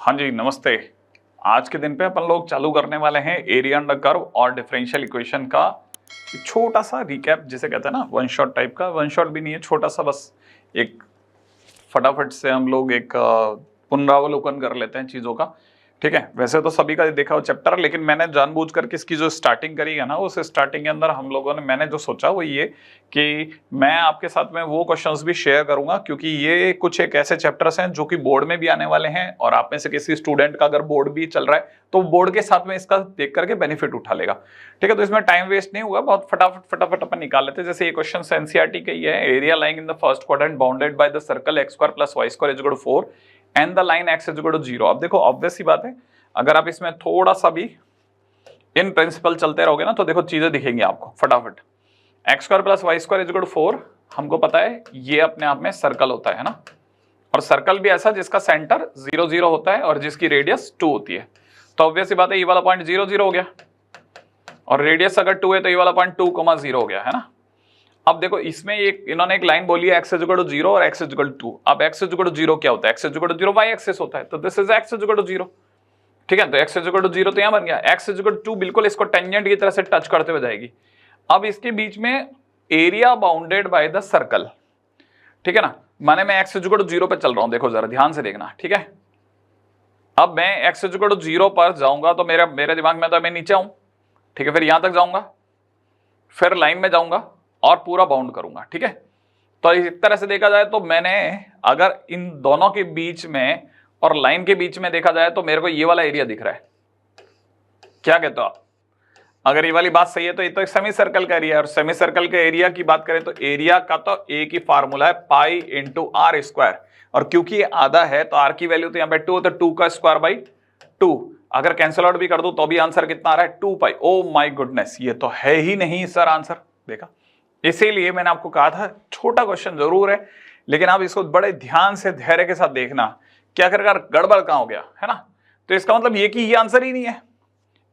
हाँ जी, नमस्ते। आज के दिन पे अपन लोग चालू करने वाले हैं एरिया अंडर कर्व और डिफरेंशियल इक्वेशन का छोटा सा रिकैप, जिसे कहते हैं ना वन शॉट टाइप का। वन शॉट भी नहीं है, छोटा सा, बस एक फटाफट से हम लोग एक पुनरावलोकन कर लेते हैं चीजों का। ठीक है, वैसे तो सभी का देखा हो चैप्टर, लेकिन मैंने जानबूझकर इसकी जो स्टार्टिंग करी है ना, उस स्टार्टिंग के अंदर हम लोगों ने मैंने जो सोचा वो ये कि मैं आपके साथ में वो क्वेश्चंस भी शेयर करूंगा, क्योंकि ये कुछ एक ऐसे चैप्टर्स हैं जो कि बोर्ड में भी आने वाले हैं, और आप में से किसी स्टूडेंट का अगर बोर्ड भी चल रहा है तो बोर्ड के साथ में इसका देख करके बेनिफिट उठा लेगा। ठीक है, तो इसमें टाइम वेस्ट नहीं होगा, बहुत फटाफट अपन निकाल लेते हैं। जैसे ये क्वेश्चन एनसीईआरटी का ही है, area lying in the first quadrant bounded by the circle x square plus y square is equal to 4 and the line x is equal to 0। अब देखो ऑब्वियस सी बात है, अगर आप इसमें थोड़ा सा भी इन प्रिंसिपल चलते रहोगे ना तो देखो चीजें दिखेंगी आपको फटाफट। X square plus Y square is equal to 4, हमको पता है ये अपने आप में सर्कल होता है ना, और सर्कल भी ऐसा जिसका सेंटर 0 0 होता है और जिसकी रेडियस 2 होती है। तो ऑब्वियस सी बात है, ये वाला पॉइंट 0 0 हो गया, और रेडियस अगर 2 है तो ये वाला पॉइंट 2 0 हो गया है ना। अब देखो इसमें इन्होंने एक लाइन बोली है, एक्स इज इक्वल टू 0 और एक्स इज इक्वल टू 2। अब एक्स इज इक्वल टू 0 क्या होता है? X is equal to 0 Y axis होता है, तो this is X is equal to 0। ठीक है, तो x इज इक्वल टू 0 तो यहां बन गया, x इज इक्वल टू 2 बिल्कुल इसको टेंजेंट की तरह से टच करते हुए जाएगी। अब इसके बीच में area bounded by the circle, ठीक है ना, माने मैं x इज इक्वल टू 0 पे चल रहा हूं, देखो जरा ध्यान से देखना। ठीक है, अब मैं x इज इक्वल टू 0 पर जाऊंगा तो मेरे दिमाग में तो मैं नीचे आऊं, ठीक है, फिर यहां तक जाऊंगा, फिर लाइन में जाऊंगा और पूरा बाउंड करूंगा। ठीक है, तो इस तरह से देखा जाए तो मैंने अगर इन दोनों के बीच में और लाइन के बीच में देखा जाए तो मेरे को ये वाला एरिया दिख रहा है। क्या कहते हो आप? अगर ये वाली बात सही है तो ये तो एक सेमी सर्कल का एरिया है, और सेमी सर्कल के एरिया की बात करें तो एरिया का तो एक ही फार्मूला है, पाई इंटू आर स्क्वायर, और क्योंकि ये आधा है तो आर की वैल्यू तो यहाँ पे 2, तो 2 का स्क्वायर बाई 2। अगर कैंसिल आउट भी कर दूं तो भी आंसर कितना आ रहा है? 2 पाई। ओ माई गुडनेस, ये तो है ही नहीं सर आंसर। देखा, इसीलिए मैंने आपको कहा था छोटा क्वेश्चन जरूर है, लेकिन आप इसको बड़े ध्यान से धैर्य के साथ देखना, क्या करेगा गड़बड़ कहां हो गया है ना। तो इसका मतलब ये कि ये आंसर ही नहीं है,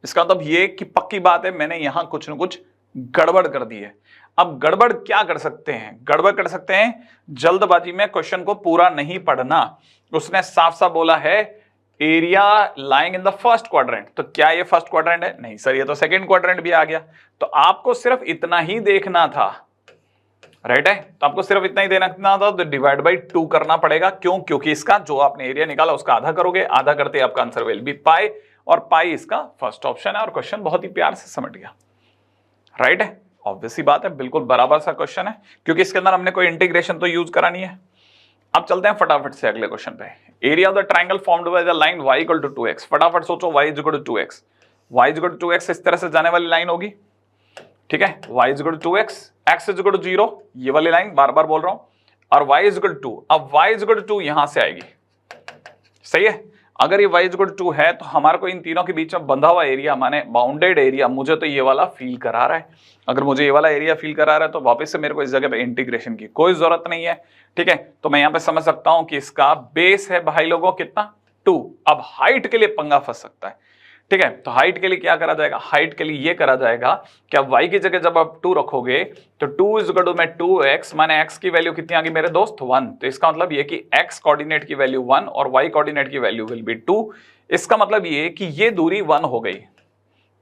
इसका मतलब ये कि पक्की बात है मैंने यहां कुछ न कुछ गड़बड़ कर दी है। अब गड़बड़ क्या कर सकते हैं? गड़बड़ कर सकते हैं जल्दबाजी में क्वेश्चन को पूरा नहीं पढ़ना। उसने साफ साफ बोला है area lying in the first quadrant, तो क्या ये फर्स्ट क्वाड्रेंट है? नहीं सर, ये तो सेकंड क्वाड्रेंट भी आ गया। तो आपको सिर्फ इतना ही देखना था, राइट है, तो आपको सिर्फ इतना ही देना था, तो डिवाइड बाई 2 करना पड़ेगा। क्यों? क्योंकि इसका जो आपने एरिया निकाला उसका आधा करोगे, आधा करते आपका आंसर विल बी पाई, और पाई इसका फर्स्ट ऑप्शन है, और क्वेश्चन बहुत ही प्यार से समझ गया, राइट है। ऑब्वियस सी बात है, बिल्कुल बराबर सा क्वेश्चन है, क्योंकि इसके अंदर हमने कोई इंटीग्रेशन तो यूज करा नहीं है। अब चलते हैं फटाफट से अगले क्वेश्चन पे। Area of the triangle formed by the line y equal to 2x। फटाफट सोचो, y equal to 2x, y equal to 2x इस तरह से जाने वाली लाइन होगी। ठीक है, y is equal to 2x, x is equal to 0, ये वाली लाइन बार बार बोल रहा हूं, और y इज इक्वल टू 2। अब y इज इक्वल टू 2 यहां से आएगी, सही है। अगर ये y इज इक्वल टू 2 है तो हमारे को इन तीनों के बीच में बंधा हुआ एरिया माने बाउंडेड एरिया, मुझे तो ये वाला फील करा रहा है। अगर मुझे ये वाला एरिया फील करा रहा है तो वापस से मेरे को इस जगह पे इंटीग्रेशन की कोई जरूरत नहीं है। ठीक है, तो मैं यहां पे समझ सकता हूं कि इसका बेस है भाई लोगों कितना? 2। अब हाइट के लिए पंगा फंस सकता है। ठीक है, तो हाइट के लिए क्या करा जाएगा? हाइट के लिए ये करा जाएगा कि अब y की जगह जब आप 2 रखोगे तो 2 इज इक्वल टू में 2x, माने x की वैल्यू कितनी आ गई मेरे दोस्त? 1। तो इसका मतलब ये कि x कोऑर्डिनेट की वैल्यू 1 और y कोऑर्डिनेट की वैल्यू विल बी 2। इसका मतलब ये कि ये दूरी 1 हो गई,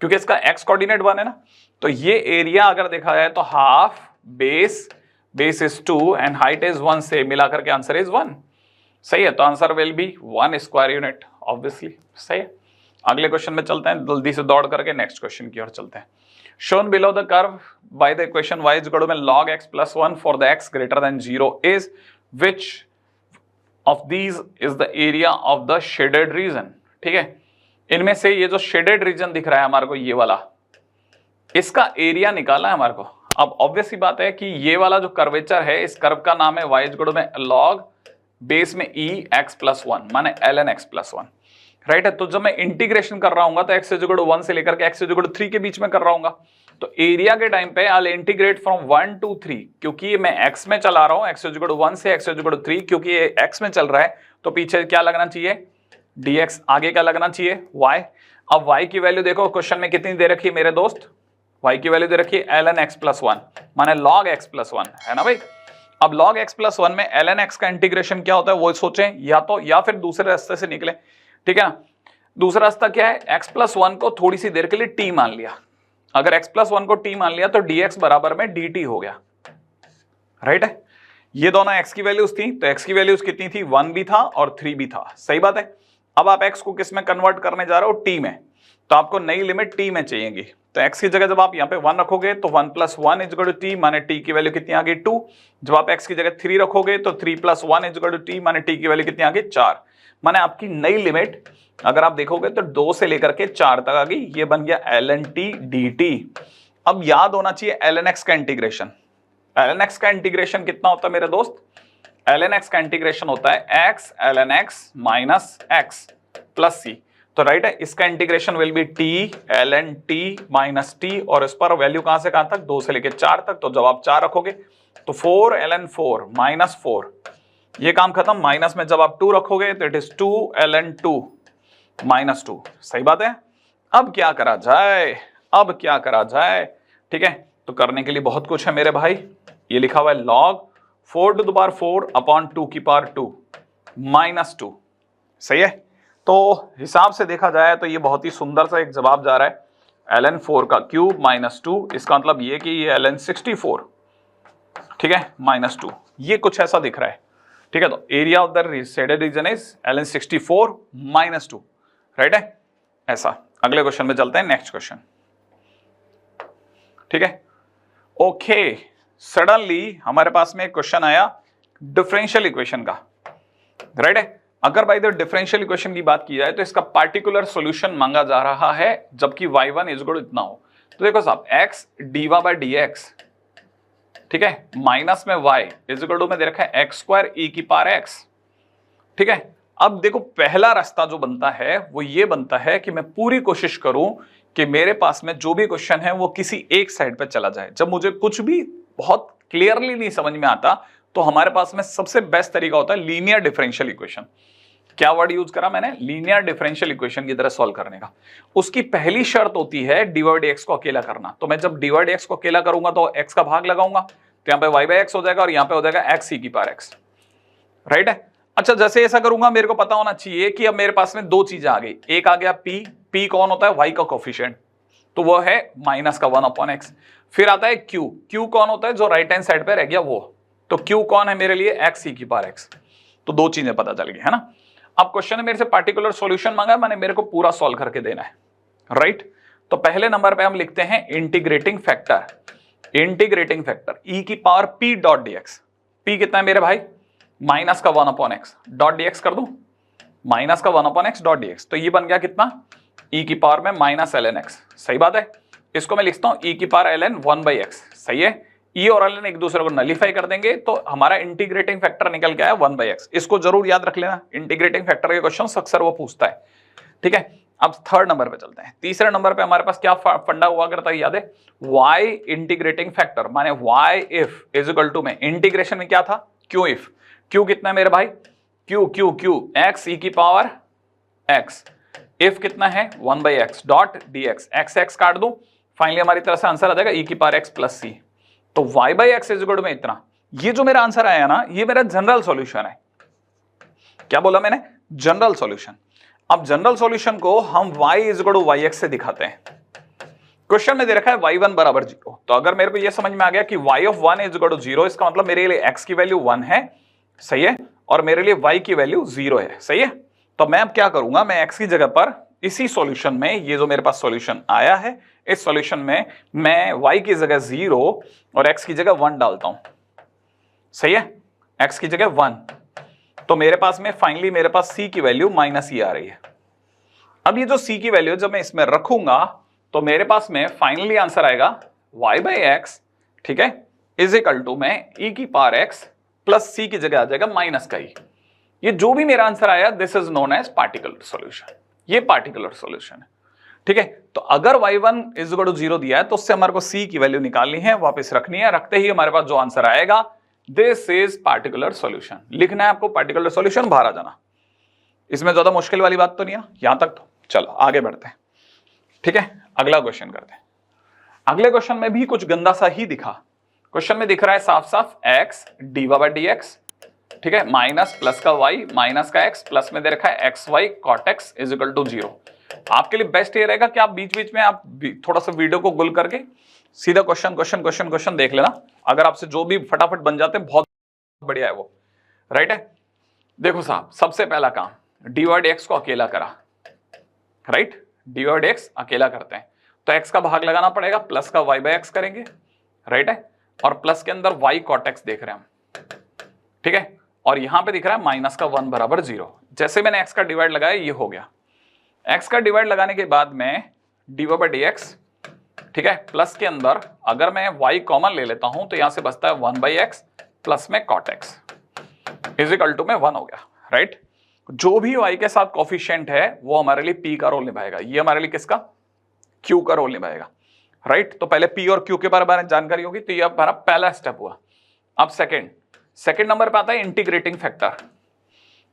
क्योंकि इसका x कोऑर्डिनेट 1 है ना। तो ये एरिया अगर देखा जाए तो half base is 2 and height is 1 से मिलाकर के आंसर इज 1। सही है, तो answer will be 1 square unit, obviously सही है। अगले क्वेश्चन में चलते हैं, जल्दी से दौड़ करके नेक्स्ट क्वेश्चन की ओर चलते हैं। Shown below the curve by the equation y is equal to log x plus 1 for the x greater than 0 is which of these is the area of the shaded region. ठीक है, इनमें से ये जो शेडेड रीजन दिख रहा है हमारे को, ये वाला, इसका एरिया निकालना है हमारे को। अब ऑब्वियस सी बात है कि ये वाला जो कर्वेचर है, इस कर्व का नाम है y is equal to log base में e x प्लस 1 माने ln x प्लस 1, राइट है। तो जब मैं इंटीग्रेशन कर रहा हूं तो x इज इक्वल टू 1 से लेकर के x इज इक्वल टू 3 के बीच में कर रहा हूं, तो एरिया के टाइम पे आई इंटीग्रेट फ्रॉम 1 to 3, क्योंकि मैं x में चला रहा हूं, x इज इक्वल टू 1 से x इज इक्वल टू 3, क्योंकि ये x में चल रहा है तो पीछे क्या लगना चाहिए? dx, आगे क्या लगना चाहिए? y। अब y की वैल्यू देखो क्वेश्चन में कितनी दे रखी है मेरे दोस्त? y की वैल्यू दे रखी है ln x प्लस 1 माने log x प्लस 1, है ना भाई। अब log x प्लस 1 में ln x का इंटीग्रेशन क्या होता है वो सोचें, या फिर दूसरे रास्ते से निकले। ठीक है ना। दूसरा रास्ता क्या है, x+1 को थोड़ी सी देर के लिए t मान लिया। अगर x+1 को t मान लिया तो dx बराबर में dt हो गया, राइट है। ये दोनों x की वैल्यूज थी, तो x की वैल्यूज कितनी थी, 1 भी था और 3 भी था, सही बात है। अब आप x को किस में कन्वर्ट करने जा रहे हो, t में, तो आपको नई लिमिट t में चाहिएगी। तो x की जगह जब आप यहाँ पे 1 रखोगे तो 1+1 इक्वल टू t, माने t की वैल्यू कितनी आ गई 2। जब आप x की जगह 3 रखोगे तो 3+1 इक्वल टू t, माने t की वैल्यू कितनी आ गई 4। माने आपकी नई लिमिट अगर आप देखोगे तो 2 से लेकर के 4 तक आ गई। ये बन गया ln t dt। अब याद होना चाहिए ln x का इंटीग्रेशन। ln x का इंटीग्रेशन कितना होता है मेरे दोस्त, ln x का इंटीग्रेशन होता है x ln x minus x plus c। तो राइट है, इसका integration will be t ln t minus t, और इस पर वैल्यू कहां से कहां तक, 2 से लेके 4 तक। तो जब आप 4 रखोगे तो 4 ln 4 माइनस 4, ये काम खत्म। माइनस में जब आप 2 रखोगे तो इट इज 2 ln 2 माइनस 2, सही बात है। अब क्या करा जाए, अब क्या करा जाए, ठीक है। तो करने के लिए बहुत कुछ है मेरे भाई। ये लिखा हुआ है log 4 to the power 4 upon 2 की पावर 2 माइनस 2, सही है। तो हिसाब से देखा जाए तो ये बहुत ही सुंदर सा एक जवाब जा रहा है, ln 4 का क्यूब माइनस 2। इसका मतलब ये कि ये ln 64, ठीक है, माइनस 2, ये कुछ ऐसा दिख रहा है, ठीक है। तो area of the shaded reason is ln 64 minus 2, right है, ऐसा। अगले क्वेश्चन में चलते हैं, नेक्स्ट क्वेश्चन, ठीक है। ओके, सडनली हमारे पास में एक क्वेश्चन आया डिफरेंशियल इक्वेशन का, राइट है। अगर बाय द डिफरेंशियल इक्वेशन की बात की जाए तो इसका पार्टिकुलर सॉल्यूशन मांगा जा रहा है, जबकि y1 इक्वल इतना हो। तो देखो साहब, x dy/dx, ठीक है, माइनस में y इक्वल टू में दे रखा है x² e की पावर x, ठीक है। अब देखो पहला रास्ता जो बनता है वो ये बनता है कि मैं पूरी कोशिश करूं कि मेरे पास में जो भी क्वेश्चन है वो किसी एक साइड पे चला जाए। जब मुझे कुछ भी बहुत क्लियरली नहीं समझ में आता तो हमारे पास में सबसे बेस्ट तरीका होता है लीनियर डिफरेंशियल इक्वेशन। क्या वर्ड यूज करा मैंने, लीनियर डिफरेंशियल इक्वेशन की तरह सॉल्व करने का। उसकी पहली शर्त होती है dy/dx को अकेला करना। तो मैं जब dy/dx को अकेला करूंगा तो x का भाग लगाऊंगा, तो यहां पे y/x हो जाएगा और यहां पे हो जाएगा x e की पावर x, राइट है। अच्छा, जैसे ऐसा करूंगा मेरे को पता होना चाहिए कि अब मेरे पास में दो चीजें आ गई। एक आ गया p कौन होता है, y का कोफिशिएंट, तो वो है माइनस का 1/x। फिर आता है q कौन होता है, जो राइट हैंड साइड पे रह गया वो, तो q कौन है मेरे लिए, x e की पावर x। तो दो चीजें पता चल गई, है ना। अब क्वेश्चन ने मेरे से पार्टिकुलर सॉल्यूशन मांगा है, माने मेरे को पूरा सॉल्व करके देना है, राइट। तो पहले नंबर पे हम लिखते हैं integrating factor. Integrating factor e की power p dot dx। p कितना है मेरे भाई, माइनस का 1/x डॉट dx कर दूं, माइनस का 1/x डॉट dx। तो ये बन गया कितना, e की पावर में माइनस ln x, सही बात है। इसको मैं लिखता हूं e की पावर ln 1/x, सही है। e और ln एक दूसरे को नलीफाई कर देंगे तो हमारा इंटीग्रेटिंग फैक्टर निकल के आया 1/x। इसको जरूर याद रख लेना, इंटीग्रेटिंग फैक्टर के क्वेश्चन अक्सर वो पूछता है, ठीक है। अब थर्ड नंबर पे चलते हैं। तीसरे नंबर पे हमारे पास क्या फंडा हुआ करता है, याद है, y इंटीग्रेटिंग फैक्टर, माने y if is equal to में इंटीग्रेशन में क्या था, q इफ। q कितना है मेरे भाई, q x e की पावर x, इफ कितना है 1/x डॉट dx, x काट दूं, फाइनली हमारी तरफ से आंसर आ जाएगा e की पावर x प्लस c। तो y/x इज इक्वल टू में इतना। ये जो मेरा आंसर आया ना, ये मेरा जनरल सॉल्यूशन है। क्या बोला मैंने, जनरल सॉल्यूशन। अब जनरल सॉल्यूशन को हम y is equal to yx से दिखाते हैं। क्वेश्चन में दे रखा है y1 बराबर 0। तो अगर मेरे को ये समझ में आ गया कि y of 1 is equal to 0, इसका मतलब मेरे लिए x की वैल्यू 1 है, सही है, और मेरे लिए y की वैल्यू 0 है, सही है। तो मैं अब क्या करूंगा, मैं x की जगह पर इसी सॉल्यूशन में, ये जो मेरे पास सॉल्यूशन आया है, इस सॉल्यूशन में मैं y की जगह 0 और x की जगह 1 डालता हूं, सही है, x की जगह 1। तो मेरे पास में फाइनली मेरे पास c की वैल्यू माइनस e आ रही है। अब ये जो c की वैल्यू जब मैं इसमें रखूंगा तो मेरे पास में फाइनली आंसर आएगा y/x, ठीक है, इज इक्वल टू में e की पावर x प्लस c की जगह आ जाएगा माइनस का e। ये जो भी मेरा आंसर आया, this is known as particular solution. ये पार्टिकुलर सॉल्यूशन है, ठीक है। तो अगर y1 इज इक्वल टू 0 दिया है तो उससे हमारे को c की वैल्यू निकालनी है, वापस रखनी है। रखते ही हमारे पास जो आंसर आएगा, दिस इज पार्टिकुलर सॉल्यूशन। लिखना है आपको पार्टिकुलर सॉल्यूशन, बाहर आ जाना। इसमें ज्यादा मुश्किल वाली बात तो नहीं है यहां तक। तो चलो आगे बढ़ते हैं, ठीक है, अगला क्वेश्चन करते हैं। अगले क्वेश्चन में भी कुछ गंदा सा ही दिखा। क्वेश्चन में दिख रहा है साफ साफ x dy/dx ठीक है, माइनस प्लस का वाई माइनस का एक्स प्लस में दे रखा है X Y cot X is equal to 0। आपके लिए बेस्ट ये रहेगा कि आप बीच बीच में आप थोड़ा सा वीडियो को गुल करके सीधा क्वेश्चन क्वेश्चन क्वेश्चन क्वेश्चन देख लेना। अगर आपसे जो भी फटाफट बन जाते हैं बहुत बढ़िया है वो, राइट है। देखो साहब, सबसे पहला काम dy dx को अकेला करा, राइट, dy dx अकेला करते हैं तो x का भाग लगाना पड़ेगा, प्लस का y बाय एक्स करेंगे, राइट है, और प्लस के अंदर y कॉट एक्स देख रहे हैं हम, ठीक है, और यहां पे दिख रहा है माइनस का 1 बराबर 0। जैसे मैंने x का डिवाइड लगाया ये हो गया। x का डिवाइड लगाने के बाद में dy बाय dx, ठीक है, प्लस के अंदर अगर मैं y कॉमन ले लेता हूं तो यहां से बचता है 1 बाई एक्स प्लस में cot X is equal to में 1 हो गया, राइट। जो भी y के साथ कोफिशिएंट है वो हमारे लिए p का रोल निभाएगा, ये हमारे लिए किसका, q का रोल निभाएगा, राइट। तो पहले p और q के बारे में जानकारी होगी, तो ये हमारा पहला स्टेप हुआ। अब सेकंड नंबर पे आता है इंटीग्रेटिंग फैक्टर।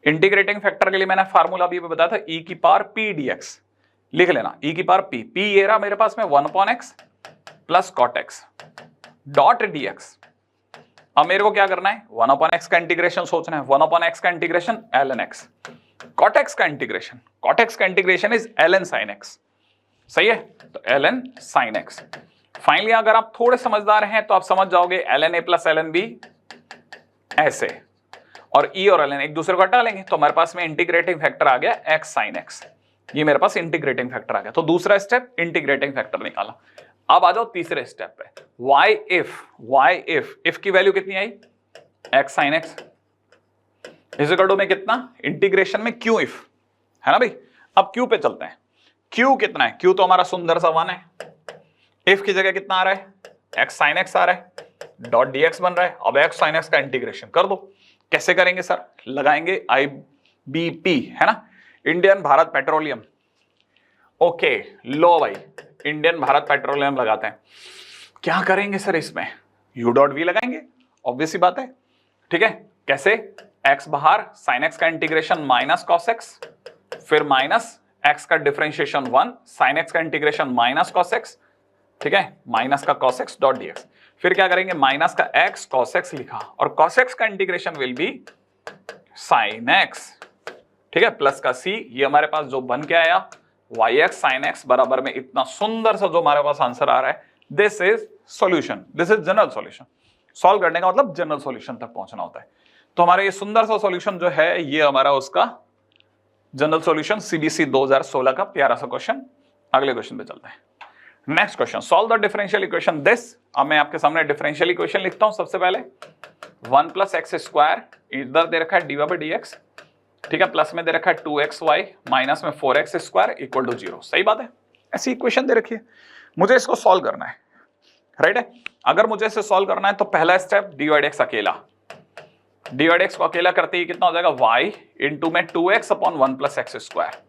इंटीग्रेटिंग फैक्टर के लिए मैंने फार्मूला भी बताया था, e की पावर p dx, लिख लेना e की पावर p, p ये रहा मेरे पास में 1 upon x plus cot X dot dx। अब मेरे को क्या करना है, 1 अपॉन x का इंटीग्रेशन सोचना है, 1 अपॉन x का integration ln x, cot x का integration is ln sin x, सही है, तो ln sin x। फाइनली अगर आप थोड़े समझदार हैं तो आप समझ जाओगे ln a plus ln b ऐसे, और e और ln एक दूसरे को हटा लेंगे तो हमारे पास में इंटीग्रेटिंग फैक्टर आ गया x sin x, ये मेरे पास इंटीग्रेटिंग फैक्टर आ गया। तो दूसरा स्टेप इंटीग्रेटिंग फैक्टर निकाला। अब आ जाओ तीसरे स्टेप पे, y if की वैल्यू कितनी आई, x sin x is equal to में कितना, इंटीग्रेशन में q if, है ना भाई। अब q पे चलते हैं, q कितना है, q तो हमारा सुंदर सा 1 है, if की जगह कितना आ रहा है, x sin x आ रहा है, डॉट dx बन रहा है। अब x sin x का इंटीग्रेशन कर दो, कैसे करेंगे सर, लगाएंगे IBP, है ना, इंडियन भारत पेट्रोलियम, ओके लो भाई इंडियन भारत पेट्रोलियम लगाते हैं। क्या करेंगे सर इसमें, u डॉट v लगाएंगे, ऑब्वियस सी बात है, ठीक है। कैसे, x बाहर sin x का इंटीग्रेशन माइनस cos x, फिर माइनस x का डिफरेंशिएशन 1 sin x का इंटीग्रेशन माइनस cos x, ठीक है, माइनस का cos x डॉट dx। फिर क्या करेंगे, माइनस का x cos x लिखा और cos x का integration will be sin x, ठीक है, प्लस का c, ये हमारे पास जो बन के आया yx sin x बराबर में इतना सुंदर सा जो हमारे पास आंसर आ रहा है, this is solution, this is general solution. Solve करने का मतलब जनरल सॉल्यूशन तक पहुंचना होता है। तो हमारा ये सुंदर सा सॉल्यूशन जो है ये हमारा उसका जनरल सॉल्यूशन सीबीसी 2016 का प्यारा सा क्वेश्चन। अगले क्वेश्चन पे चलते हैं। Next question, solve the differential equation this. अब मैं आपके सामने डिफरेंशियल इक्वेशन लिखता हूं। सबसे पहले 1 प्लस एक्स स्क्वायर, इधर दे रखा है D Y by D x, ठीक है, प्लस में दे रखा है 2xy माइनस में 4x स्क्वायर इक्वल टू 0। सही बात है, ऐसी इक्वेशन दे रखी है, मुझे इसको सॉल्व करना है, राइट है। अगर मुझे इसे सॉल्व करना है तो पहला step D Y D X अकेला, डी वाई डी एक्स को अकेला करते ही कितना हो जाएगा, y इंटू में 2x upon 1 plus X square.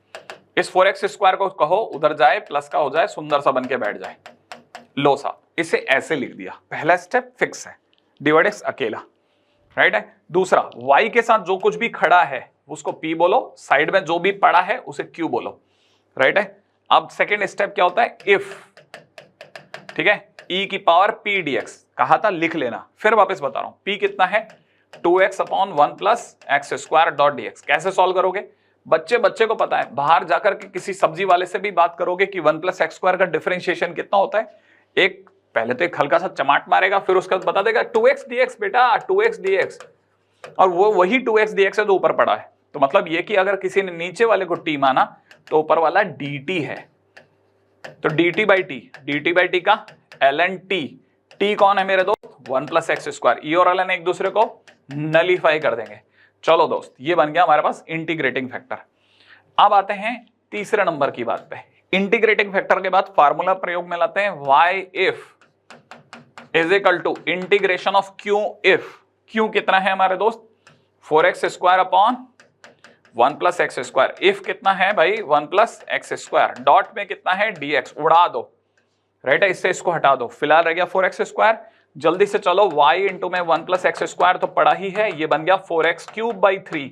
इस 4x स्क्वायर को कहो उधर जाए, प्लस का हो जाए, सुंदर सा बन के बैठ जाए। लो साहब, इसे ऐसे लिख दिया, पहला स्टेप फिक्स है, डी वाई डी एक्स अकेला, राइट है। दूसरा, y के साथ जो कुछ भी खड़ा है उसको p बोलो, साइड में जो भी पड़ा है उसे q बोलो, राइट है। अब सेकेंड स्टेप क्या होता है, इफ, ठीक है, e की पावर p dx कहा था, लिख लेना, फिर वापस बता रहा हूं, p कितना है 2x upon 1 plus X square dot dx। कैसे सॉल्व करोगे, बच्चे को पता है, बाहर जाकर के किसी सब्जी वाले से भी बात करोगे कि 1 प्लस एक्स स्क्वायर का डिफरेंशिएशन कितना होता है, एक पहले तो एक हल्का सा चमाट मारेगा, फिर उसके बाद बता देगा 2x dx बेटा, 2x dx, और वो वही 2x dx है जो ऊपर पड़ा है। तो मतलब ये कि अगर किसी ने नीचे वाले को t माना तो ऊपर वाला dt है, तो dt बाई टी का ln t कौन है मेरे दोस्त, 1 प्लस एक्स स्क्वायर, e और ln एक दूसरे को नलीफाई कर देंगे। चलो दोस्त, ये बन गया हमारे पास इंटीग्रेटिंग फैक्टर। अब आते हैं तीसरे नंबर की बात पे। इंटीग्रेटिंग फैक्टर के बाद फार्मूला प्रयोग में लाते हैं, y if is equal to integration of q if। q कितना है हमारे दोस्त, 4x square upon 1 plus X square, if कितना है भाई 1 प्लस एक्स स्क्वायर, डॉट में कितना है dx, उड़ा दो, राइट है, इससे इसको हटा दो, फिलहाल रह गया 4x स्क्वायर। जल्दी से चलो, y इंटू में 1 प्लस एक्स स्क्वायर तो पड़ा ही है, ये बन गया 4x क्यूब बाई 3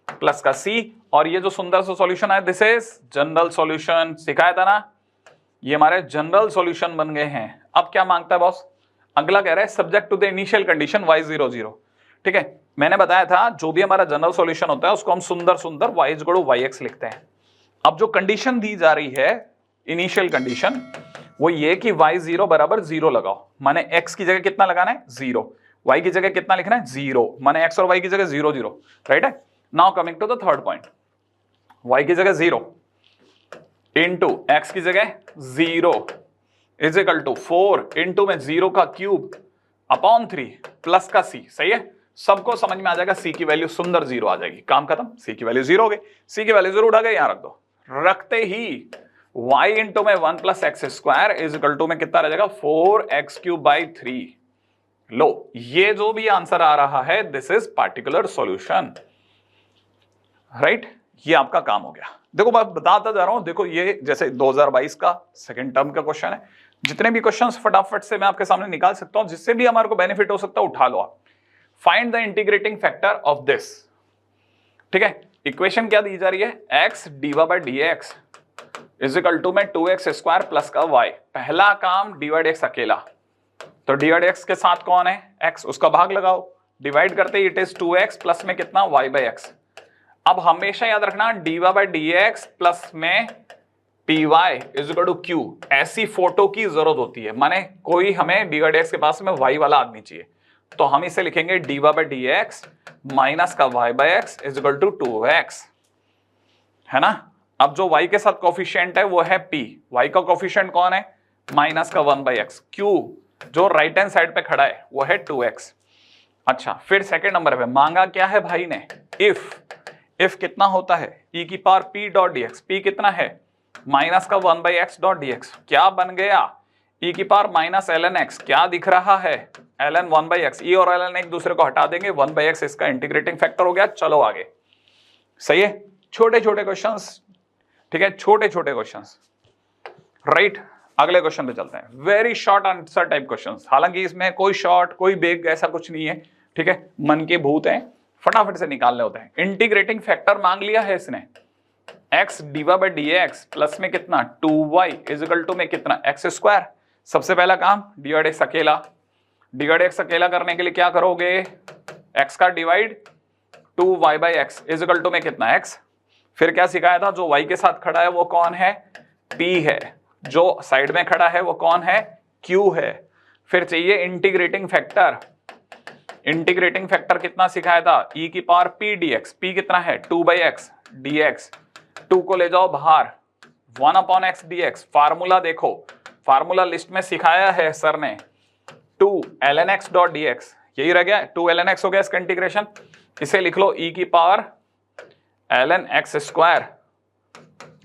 प्लस का c, और ये जो सुंदर सा सॉल्यूशन है दिस इज जनरल सॉल्यूशन। सिखाया था ना, ये हमारे जनरल सॉल्यूशन बन गए हैं। अब क्या मांगता है बॉस, अगला कह रहा है subject to the initial condition y0 0, ठीक है। मैंने बताया था जो भी हमारा जनरल सॉल्यूशन होता है उसको हम सुंदर सुंदर y is equal to yx लिखते हैं। अब जो कंडीशन दी जा रही है, इनिशियल कंडीशन, वो ये कि y0 बराबर 0 लगाओ, माने x की जगह कितना लगाना है 0, y की जगह कितना लिखना है 0, माने x और y की जगह 0 0, राइट है। Now coming to the third point, y की जगह 0 इंटू x की जगह 0 इज इक्वल टू 4 इंटू में 0 का क्यूब अपॉन 3 प्लस का c, सही है। सबको समझ में आ जाएगा c की वैल्यू सुंदर 0 आ जाएगी, काम खत्म, c की वैल्यू 0 हो गई, c की वैल्यू 0 उठा गई, यहां रख दो, रखते ही y इंटू में 1 plus X square is equal to में कितना रह जाएगा 4x क्यूब बाई 3। लो, ये जो भी आंसर आ रहा है this is particular solution, right. ये आपका काम हो गया। देखो मैं बताता जा रहा हूं, देखो ये जैसे 2022 का सेकंड टर्म का क्वेश्चन है, जितने भी क्वेश्चंस फटाफट से मैं आपके सामने निकाल सकता हूं, जिससे भी हमारे को बेनिफिट हो सकता है उठा लो आप। Find the integrating factor of this, ठीक है। इक्वेशन क्या दी जा रही है, x dy by dx is equal to में 2x स्क्वायर प्लस का y। पहला काम डिवाइड x अकेला, तो डिवाइड x के साथ कौन है x, उसका भाग लगाओ, डिवाइड करते इट इज 2x प्लस में कितना y बाय x। अब हमेशा याद रखना डीवा बाय dx प्लस में py is equal to q, ऐसी फोटो की जरूरत होती है, माने कोई हमें डिवाइड x के पास में y वाला आदमी चाहिए, तो हम इसे लिखेंगे डीवा बाय dx माइनस का y by x is equal to 2x, है ना। अब जो y के साथ कोफिशिएंट है वो है p, y का कोफिशिएंट कौन है माइनस का 1 बाई एक्स, q जो राइट हैंड साइड पे खड़ा है वो है 2x। अच्छा, फिर सेकंड नंबर पे मांगा क्या है भाई ने, इफ कितना होता है e की power p dot dx, p कितना है माइनस का 1 बाई एक्स डॉट dx, क्या बन गया e की पावर माइनस ln x, क्या दिख रहा है ln 1 बाई एक्स, e और ln एक दूसरे को हटा देंगे, 1 बाई एक्स इसका इंटीग्रेटिंग फैक्टर हो गया। चलो आगे, सही है, छोटे छोटे क्वेश्चंस, ठीक है, छोटे छोटे क्वेश्चंस, राइट। अगले क्वेश्चन पे चलते हैं, very short answer type questions, हालांकि इसमें कोई शॉर्ट कोई बिग ऐसा कुछ नहीं है, ठीक है, मन के भूत हैं, फटाफट से निकालने होते हैं। इंटीग्रेटिंग फैक्टर मांग लिया है इसने, x dy by dx plus में कितना 2y इज इक्वल टू में कितना x स्क्वायर। सबसे पहला काम डिवाइड x अकेला, डिवाइड x अकेला करने के लिए क्या करोगे, x का divide 2y by x is equal to में कितना x। फिर क्या सिखाया था, जो y के साथ खड़ा है वो कौन है p है, जो साइड में खड़ा है वो कौन है q है। फिर चाहिए इंटीग्रेटिंग फैक्टर, इंटीग्रेटिंग फैक्टर कितना सिखाया था e की पावर p dx, p कितना है 2 बाई एक्स dx, 2 को ले जाओ बाहर 1 अपॉन एक्स dx। फार्मूला देखो, फार्मूला लिस्ट में सिखाया है सर ने 2 ln x डॉट dx, यही रह गया 2 ln x हो गया इसका इंटीग्रेशन। इसे लिख लो e की पावर ln x स्क्वायर,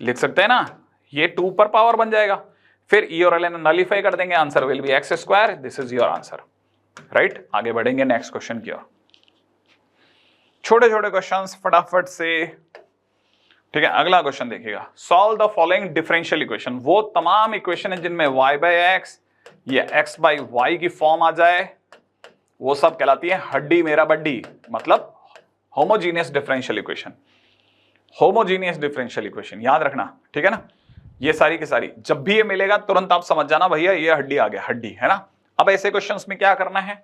लिख सकते हैं ना, ये 2 पर पावर बन जाएगा, फिर e और ln नलीफाई कर देंगे, answer will be x square, this is your answer, right. आगे बढ़ेंगे नेक्स्ट क्वेश्चन की ओर, छोटे छोटे क्वेश्चंस फटाफट से, ठीक है। अगला क्वेश्चन देखिएगा, solve the following differential equation, वो तमाम इक्वेशन है जिनमें y बाय x या x बाय y की फॉर्म आ जाए, वो सब कहलाती है हड्डी मेरा बड्डी, मतलब homogeneous differential equation, homogeneous differential equation, याद रखना, ठीक है ना। ये सारी की सारी जब भी ये मिलेगा तुरंत आप समझ जाना भैया ये हड्डी आ गया, हड्डी, है ना। अब ऐसे क्वेश्चंस में क्या करना है,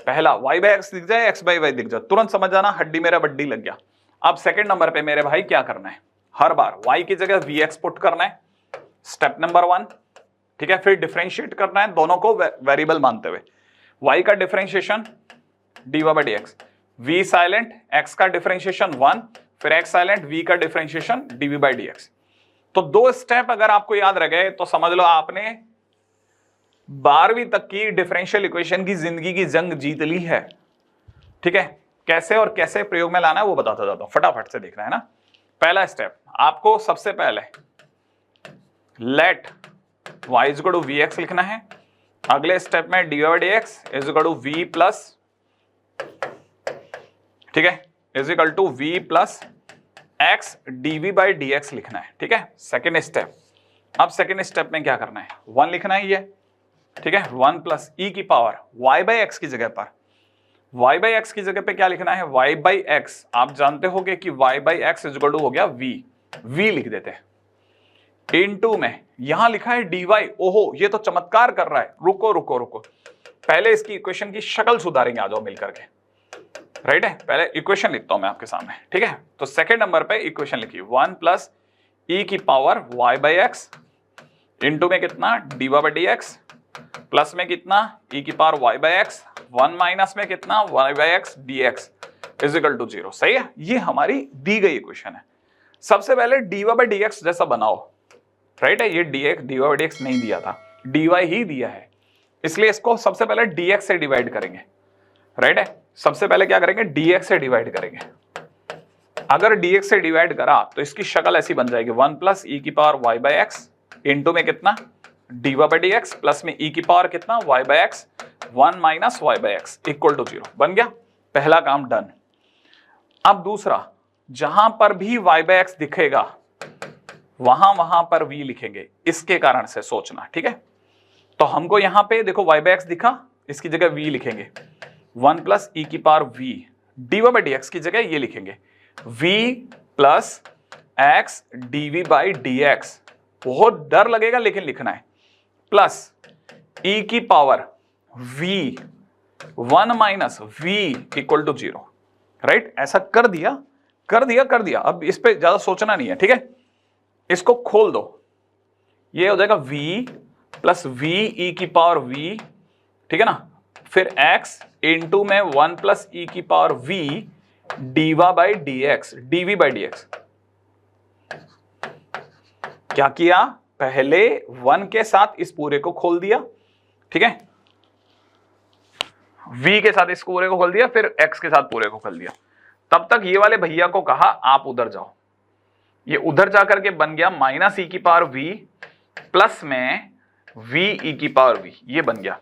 पहला y बाय x दिख जाए x बाय y दिख जाए, तुरंत समझ जाना हड्डी मेरा बड्डी लग गया। अब सेकंड नंबर पे मेरे भाई क्या करना है, हर बार y की जगह vx पुट करना है, स्टेप नंबर 1, ठीक है। फिर डिफरेंशिएट करना है दोनों को वेरिएबल मानते हुए, y का differentiation dy by dx, v silent, x का डिफरेंशिएशन 1, फिर x साइलेंट, v का डिफरेंशिएशन dv बाय dx। तो 2 स्टेप अगर आपको याद रह गए तो समझ लो आपने 12वीं तक की डिफरेंशियल इक्वेशन की जिंदगी की जंग जीत ली है, ठीक है। कैसे और कैसे प्रयोग में लाना है वो बताता जाता हूं, फटाफट से देखना है ना। पहला स्टेप, आपको सबसे पहले let y is equal to vx लिखना है, अगले स्टेप में dy by dx is equal to v plus, ठीक है, is equal to v plus x dv by dx लिखना है, ठीक है। सेकेंड स्टेप, अब सेकेंड स्टेप में क्या करना है, 1 लिखना है ये, ठीक है, 1 प्लस e की पावर y बाय x की जगह पर, y बाय x की जगह पे क्या लिखना है y बाय x, आप जानते होंगे कि y by x is equal to हो गया v लिख देते हैं, इनटू में यहां लिखा है dy। ओहो ये तो चमत्कार कर रहा है, रुको रुको रुको, पहले इसकी इक्वेशन की शक्ल सुधारेंगे, आ जाओ मिलकर के। राइट है। पहले इक्वेशन लिखता हूं मैं आपके सामने, ठीक है। तो सेकंड नंबर पे इक्वेशन लिखिए 1 प्लस ई की power y by x into में कितना dy by D x plus में कितना ई की power y by x 1 minus में कितना y by x d x is equal to 0। सही है, ये हमारी दी गई इक्वेशन है। सबसे पहले dy बाई डी एक्स जैसा बनाओ, राइट है। ये dx dy by D x नहीं दिया था, dy ही दिया है, इसलिए इसको सबसे पहले dx से डिवाइड करेंगे, राइट है। सबसे पहले क्या करेंगे, dx से डिवाइड करेंगे। अगर dx से डिवाइड करा तो इसकी शक्ल ऐसी बन जाएगी 1 प्लस ई की power y by x into में कितना dy by D x plus में ई की पावर कितना y by x 1 minus y by x equal to 0। बन गया, पहला काम डन। अब दूसरा, जहां पर भी y बाई एक्स दिखेगा वहां पर v लिखेंगे, इसके कारण से सोचना, ठीक है। तो हमको यहां पे देखो y बाई एक्स दिखा, इसकी जगह v लिखेंगे 1 प्लस ई की power v dy by D x की जगह ये लिखेंगे v plus x d v by D x. बहुत डर लगेगा लेकिन लिखना है, प्लस ई की power v 1 minus v equal to 0, right. ऐसा कर दिया। अब इस पे ज्यादा सोचना नहीं है, ठीक है। इसको खोल दो, ये हो जाएगा v प्लस v ई की पावर v, ठीक है ना। फिर x इंटू में 1 प्लस ई की power v d v by D x d v by D x. क्या किया, पहले 1 के साथ इस पूरे को खोल दिया, ठीक है। v के साथ इस पूरे को खोल दिया, फिर x के साथ पूरे को खोल दिया। तब तक ये वाले भैया को कहा आप उधर जाओ, ये उधर जाकर के बन गया माइनस ई की पावर v प्लस में v ई की पावर v, ये बन गया।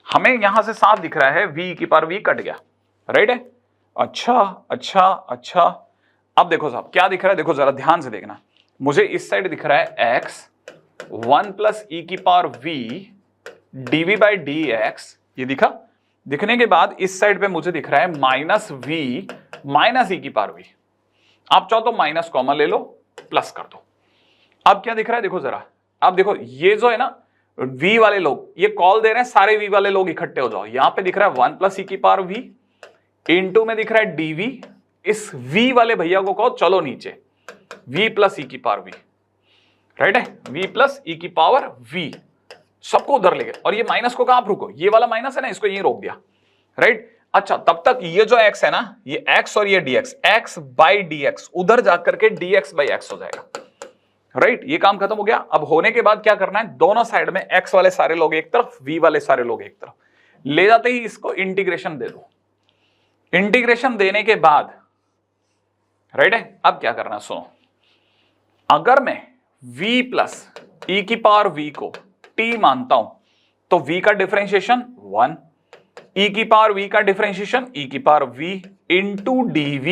हमें यहां से साफ दिख रहा है v की पावर v कट गया, राइट है। अच्छा। अब देखो साहब क्या दिख रहा है, देखो जरा ध्यान से देखना। मुझे इस साइड दिख रहा है x 1 प्लस ई की power v d v by D x, ये दिखा। दिखने के बाद इस साइड पे मुझे दिख रहा है माइनस v माइनस ई की पावर v। आप चाहो तो माइनस कॉमन ले लो, प्लस कर दो। अब क्या दिख रहा है, देखो जरा। अब देखो ये जो है ना v वाले लोग, ये कॉल दे रहे हैं, सारे v वाले लोग इकट्ठे हो जाओ। यहां पे दिख रहा है 1 प्लस ई की पावर v इंटू में दिख रहा है dv। इस v वाले भैया को कहो चलो नीचे v प्लस ई की पावर v, राइट है। v प्लस ई की पावर v सबको उधर ले गए, और ये माइनस को कहा आप रुको, ये वाला माइनस है ना, इसको यहीं रोक दिया, राइट। अच्छा, तब तक ये जो x है ना, ये x और ये dx, x बाई dx उधर जाकर के dx बाई x हो जाएगा, राइट। ये काम खत्म हो गया। अब होने के बाद क्या करना है, दोनों साइड में x वाले सारे लोग एक तरफ, v वाले सारे लोग एक तरफ ले जाते ही इसको इंटीग्रेशन दे दो। इंटीग्रेशन देने के बाद, राइट है, अब क्या करना है सुनो। अगर मैं v प्लस ई की पावर v को t मानता हूं तो v का डिफरेंशिएशन 1, e की पावर v का डिफरेंशिएशन e की power v into dv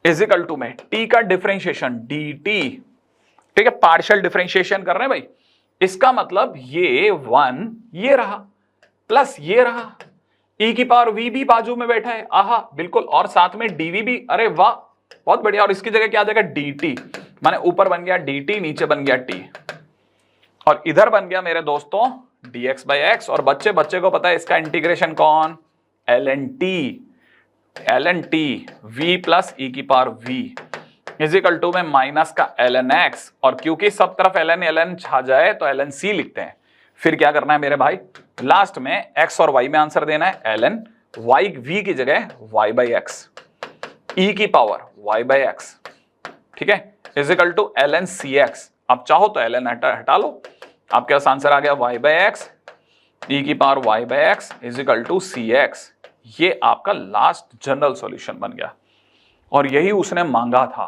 is equal to में t का डिफरेंशिएशन dt, ठीक है। पार्शियल डिफरेंशिएशन कर रहे हैं भाई। इसका मतलब ये 1 ये रहा प्लस ये रहा, e की पावर v भी बाजू में बैठा है, आहा बिल्कुल, और साथ में dv भी, अरे वाह बहुत बढ़िया। और इसकी जगह क्या आ जाएगा dt, माने ऊपर बन गया dt, नीचे बन गया t, और इधर बन गया मेरे दोस्तों dx बाई एक्स। और बच्चे को पता है इसका इंटीग्रेशन कौन, ln t v plus e की power v is equal to में माइनस का ln x। और क्योंकि सब तरफ ln छा जाए तो ln c लिखते हैं। फिर क्या करना है मेरे भाई, लास्ट में x और y में आंसर देना है, ln y v की जगह y बाई एक्स ई की पावर y बाई एक्स, ठीक है, is equal to ln cx। अब चाहो तो ln हटा लो, आपके पास आंसर आ गया y बाई एक्स ई की power y by x is equal to cx। ये आपका लास्ट जनरल सॉल्यूशन बन गया, और यही उसने मांगा था।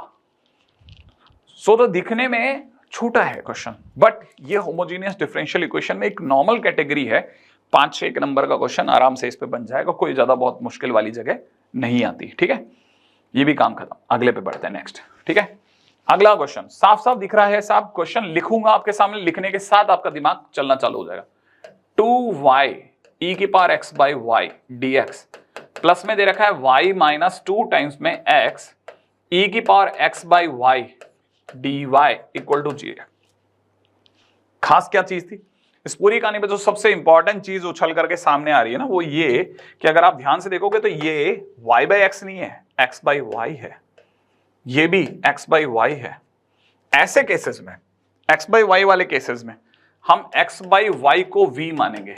तो दिखने में छोटा है क्वेश्चन, बट ये होमोजेनियस डिफरेंशियल इक्वेशन में एक नॉर्मल कैटेगरी है। 5-6 नंबर का क्वेश्चन आराम से इस पे बन जाएगा, कोई ज्यादा बहुत मुश्किल वाली जगह नहीं आती, ठीक है। ये भी काम खत्म, अगले पे बढ़ते हैं नेक्स्ट, ठीक है। अगला क्वेश्चन साफ साफ दिख रहा है साहब, क्वेश्चन लिखूंगा आपके सामने, लिखने के साथ आपका दिमाग चलना चालू हो जाएगा। 2y e की power x by y D x, plus में दे रखा है y माइनस 2 टाइम्स में x e की power x by y d y equal to 0। खास क्या चीज थी, इस पूरी कहानी पे जो सबसे इंपॉर्टेंट चीज उछल करके सामने आ रही है ना, वो ये कि अगर आप ध्यान से देखोगे तो ये y बाई एक्स नहीं है, x बाई वाई है, ये भी x बाई वाई है। ऐसे केसेस में, x बाई वाई वाले केसेस में हम x बाई वाई को v मानेंगे,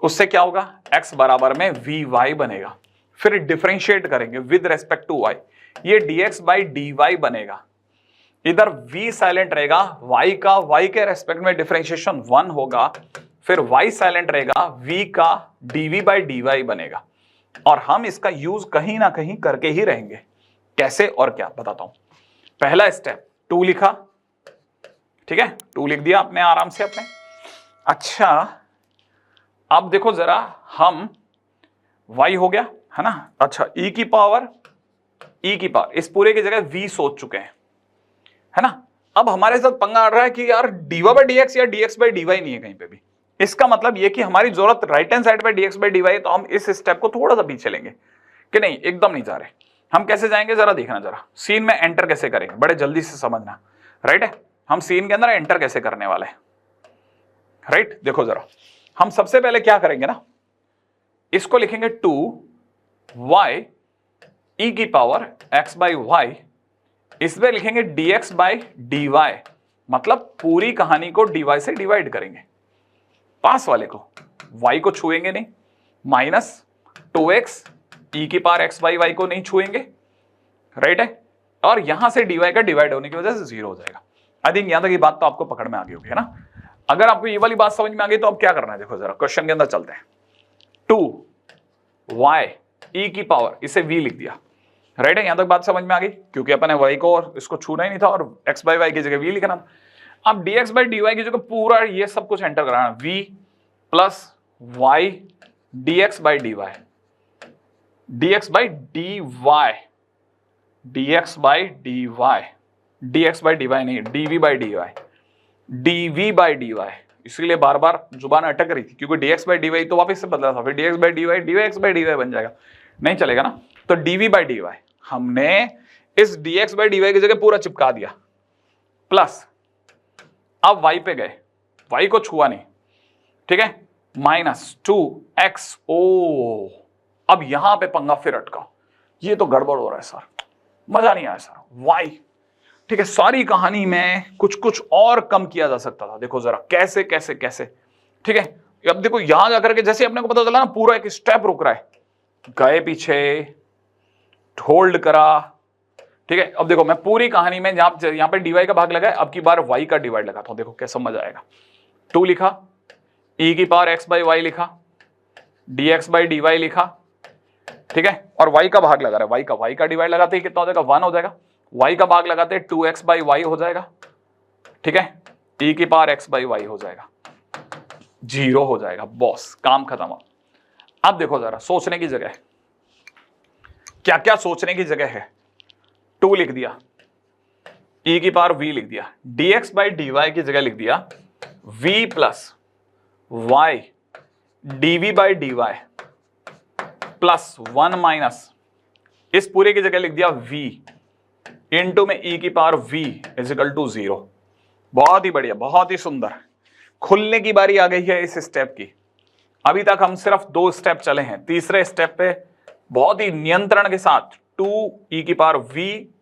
उससे क्या होगा, x बराबर में vy बनेगा। फिर डिफरेंशिएट करेंगे विद रेस्पेक्ट टू y, ये dx बाई dy बनेगा। इधर v साइलेंट रहेगा, y का y के रेस्पेक्ट में डिफरेंशिएशन 1 होगा, फिर y साइलेंट रहेगा, v का dv बाई dy बनेगा। और हम इसका यूज कहीं ना कहीं करके ही रहेंगे। कैसे और क्या बताता हूं। पहला स्टेप 2 लिखा, ठीक है, 2 लिख दिया आपने आराम से अपने। अच्छा अब देखो जरा, हम y हो गया है ना, अच्छा e की पावर इस पूरे की जगह v सोच चुके हैं, है ना। अब हमारे साथ पंगा आ रहा है कि यार dy बाई dx या dx बाई dy नहीं है कहीं पे भी। इसका मतलब ये कि हमारी जरूरत राइट हैंड साइड पे dx बाई dy है, तो हम इस स्टेप को थोड़ा सा पीछे लेंगे कि नहीं एकदम नहीं जा रहे। हम कैसे जाएंगे जरा देखना, जरा सीन में एंटर कैसे करेंगे, बड़े जल्दी से समझना, राइट है। हम सीन के अंदर एंटर कैसे करने वाले हैं, राइट। देखो जरा, हम सबसे पहले क्या करेंगे ना, इसको लिखेंगे 2y e की पावर x बाई वाई, इसमें लिखेंगे dx बाई dy, मतलब पूरी कहानी को dy से डिवाइड करेंगे, पास वाले को, y को छुएंगे नहीं, माइनस 2x e की पावर x बाई वाई को नहीं छुएंगे, राइट है। और यहां से dy का डिवाइड होने की वजह से 0 हो जाएगा। आई थिंक यहां तक ये बात तो आपको पकड़ में आ गई होगी, है ना। अगर आपको ये वाली बात समझ में आ गई तो अब क्या करना है, देखो जरा क्वेश्चन के अंदर चलते हैं। 2y e की पावर, इसे v लिख दिया, राइट है। यहां तक बात समझ में आ गई, क्योंकि अपन ने y को और इसको छूना ही नहीं था और x बाई वाई की जगह v लिखना। अब dx बाई dy की जगह पूरा ये सब कुछ एंटर कराना, v plus y dx by dy, dx by dy, dx by dy, dx by dy नहीं, dv by dy, dv by dy। इसलिए बार बार जुबान अटक रही थी, क्योंकि dx बाई dy तो वापस से बदला था, फिर dx by dy dx by dy बन जाएगा, नहीं चलेगा ना। तो dv बाई dy हमने इस dx बाई dy की जगह पूरा चिपका दिया, प्लस अब y पे गए, y को छुआ नहीं, ठीक है, माइनस 2x। ओ अब यहां पे पंगा फिर अटका, ये तो गड़बड़ हो रहा है सर, मजा नहीं आया सर, y, ठीक है। सारी कहानी में कुछ कुछ और कम किया जा सकता था, देखो जरा कैसे कैसे कैसे, ठीक है। अब देखो यहां जाकर के जैसे अपने को पता चला ना पूरा एक स्टेप रुक रहा है, गए पीछे, होल्ड करा, ठीक है। अब देखो मैं पूरी कहानी में यहां पे dy का भाग लगा है, अब की बार y का डिवाइड लगाता हूं, देखो कैसा मजा आएगा। 2 लिखा, e की पावर x बाई वाई लिखा, dx बाई dy लिखा, ठीक है। और y का भाग लगा रहा है, y का डिवाइड लगाते ही कितना हो जाएगा, 1 हो जाएगा। y का भाग लगाते 2x बाई वाई हो जाएगा, ठीक है। e की पावर x बाई वाई हो जाएगा, 0 हो जाएगा, बॉस काम खत्म। अब देखो जरा सोचने की जगह, क्या क्या सोचने की जगह है। 2 लिख दिया, e की पावर v लिख दिया, dx बाई dy की जगह लिख दिया v plus y dv by dy plus 1 minus, इस पूरे की जगह लिख दिया v इंटू में e की power v is equal to 0। बहुत ही बढ़िया, बहुत ही सुंदर। खुलने की बारी आ गई है इस स्टेप की। अभी तक हम सिर्फ 2 स्टेप चले हैं, तीसरे स्टेप पे बहुत ही नियंत्रण के साथ 2e की power v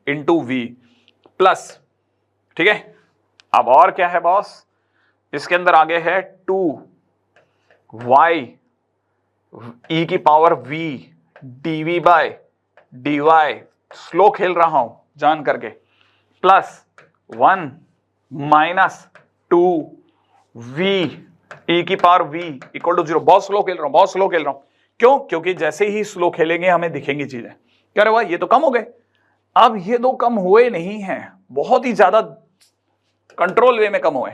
into v plus, ठीक है। अब और क्या है बॉस, इसके अंदर आगे है 2y e की power v dv by dy, slow खेल रहा हूं जान करके, प्लस 1 माइनस 2v e की पावर v इक्वल टू 0। बहुत स्लो खेल रहा हूं, बहुत स्लो खेल रहा हूं। क्यों? क्योंकि जैसे ही स्लो खेलेंगे हमें दिखेंगी चीजें। क्या रे भाई ये तो कम हो गए। अब ये 2 कम हुए नहीं हैं, बहुत ही ज्यादा कंट्रोल वे में कम हुए।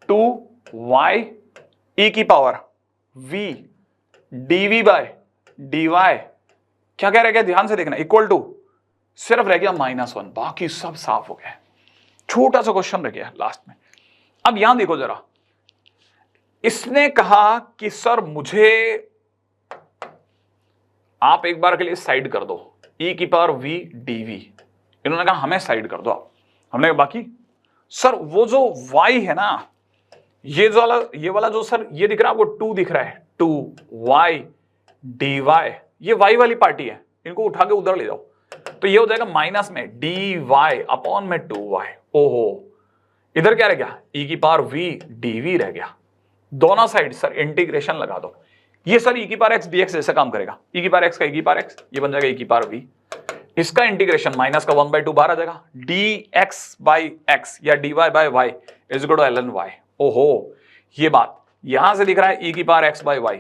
2y e की power v dv by dy, क्या कह रहे हैं, ध्यान से देखना, इक्वल टू, सिर्फ रह गया -1, बाकी सब साफ हो गया। छोटा सा क्वेश्चन रह गया लास्ट में। अब यहां देखो जरा, इसने कहा कि सर मुझे आप एक बार के लिए साइड कर दो, e की पावर v dv। इन्होंने कहा हमें साइड कर दो आप। हमने कहा बाकी सर वो जो y है ना, ये वाला जो सर ये दिख रहा है आपको 2 दिख रहा है, 2y dy, ये y वाली पार्टी है, इनको उठा के उधर ले जाओ तो ये हो जाएगा माइनस में dy अपॉन में 2y। ओहो, इधर क्या रह गया, e की पावर v dv रह गया। दोनों साइड सर इंटीग्रेशन लगा दो, ये सर e की पावर x dx जैसे काम करेगा, e की पावर x का e की पावर x, ये बन जाएगा e की पावर v, इसका इंटीग्रेशन माइनस का 1/2 बाहर आ जाएगा, dx बाई x या dy by y is equal to ln y। ओहो, ये बात यहां से दिख रहा है e की power x by y,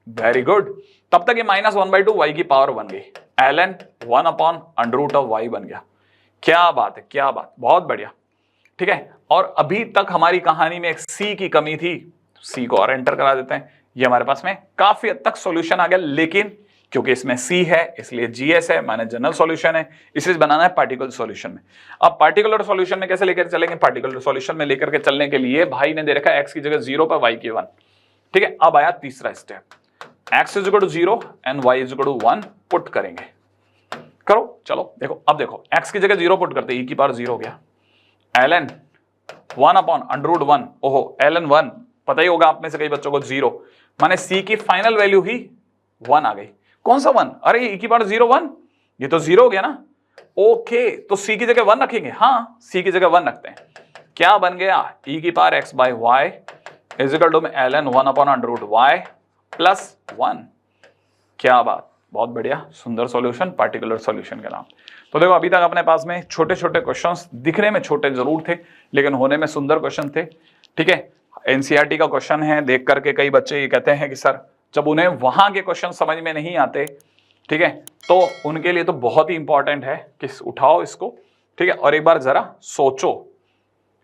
very good. तब तक ये माइनस 1/2 y की पावर बन गई, ln 1 upon under root of y बन गया। क्या बात है, क्या बात, बहुत बढ़िया। ठीक है, और अभी तक हमारी कहानी में एक c की कमी थी, c को और एंटर करा देते हैं। ये हमारे पास में काफी हद तक सॉल्यूशन आ गया, लेकिन क्योंकि इसमें c है इसलिए gs है, माने जनरल सॉल्यूशन है, इसलिए बनाना है पार्टिकुलर सॉल्यूशन में। अब पार्टिकुलर सॉल्यूशन में कैसे लेकर चलेंगे, पार्टिकुलर सॉल्यूशन में लेकर के चलने के लिए भाई ने दे रखा है x की जगह 0 पर y की 1। ठीक है, अब आया तीसरा step, x is equal to 0 and y is equal to 1 put करेंगे। करो, चलो देखो, अब देखो x की जगह 0 पुट करते, e की पावर 0 हो गया, ln 1 अपॉन अंडर रूट 1, ओहो ln 1 पता ही होगा आप में से कई बच्चों को 0, माने c की फाइनल वैल्यू ही 1 आ गई। कौन सा 1, अरे e की पावर 0 1, ये तो 0 हो गया ना। ओके, तो c की जगह 1 रखेंगे, हाँ c की जगह 1 रखते हैं, क्या बन गया, e की power x by y is equal to में ln 1 upon under root y plus 1। क्या बात, बहुत बढ़िया, सुंदर सॉल्यूशन, पार्टिकुलर सॉल्यूशन के नाम। तो देखो अभी तक अपने पास में छोटे छोटे क्वेश्चंस, दिखने में छोटे जरूर थे लेकिन होने में सुंदर क्वेश्चन थे। ठीक है, एनसीईआरटी का क्वेश्चन है, देख करके कई बच्चे ये कहते हैं कि सर जब उन्हें वहां के क्वेश्चन समझ में नहीं आते, ठीक है, तो उनके लिए तो बहुत ही इंपॉर्टेंट है कि उठाओ इसको, ठीक है, और एक बार जरा सोचो।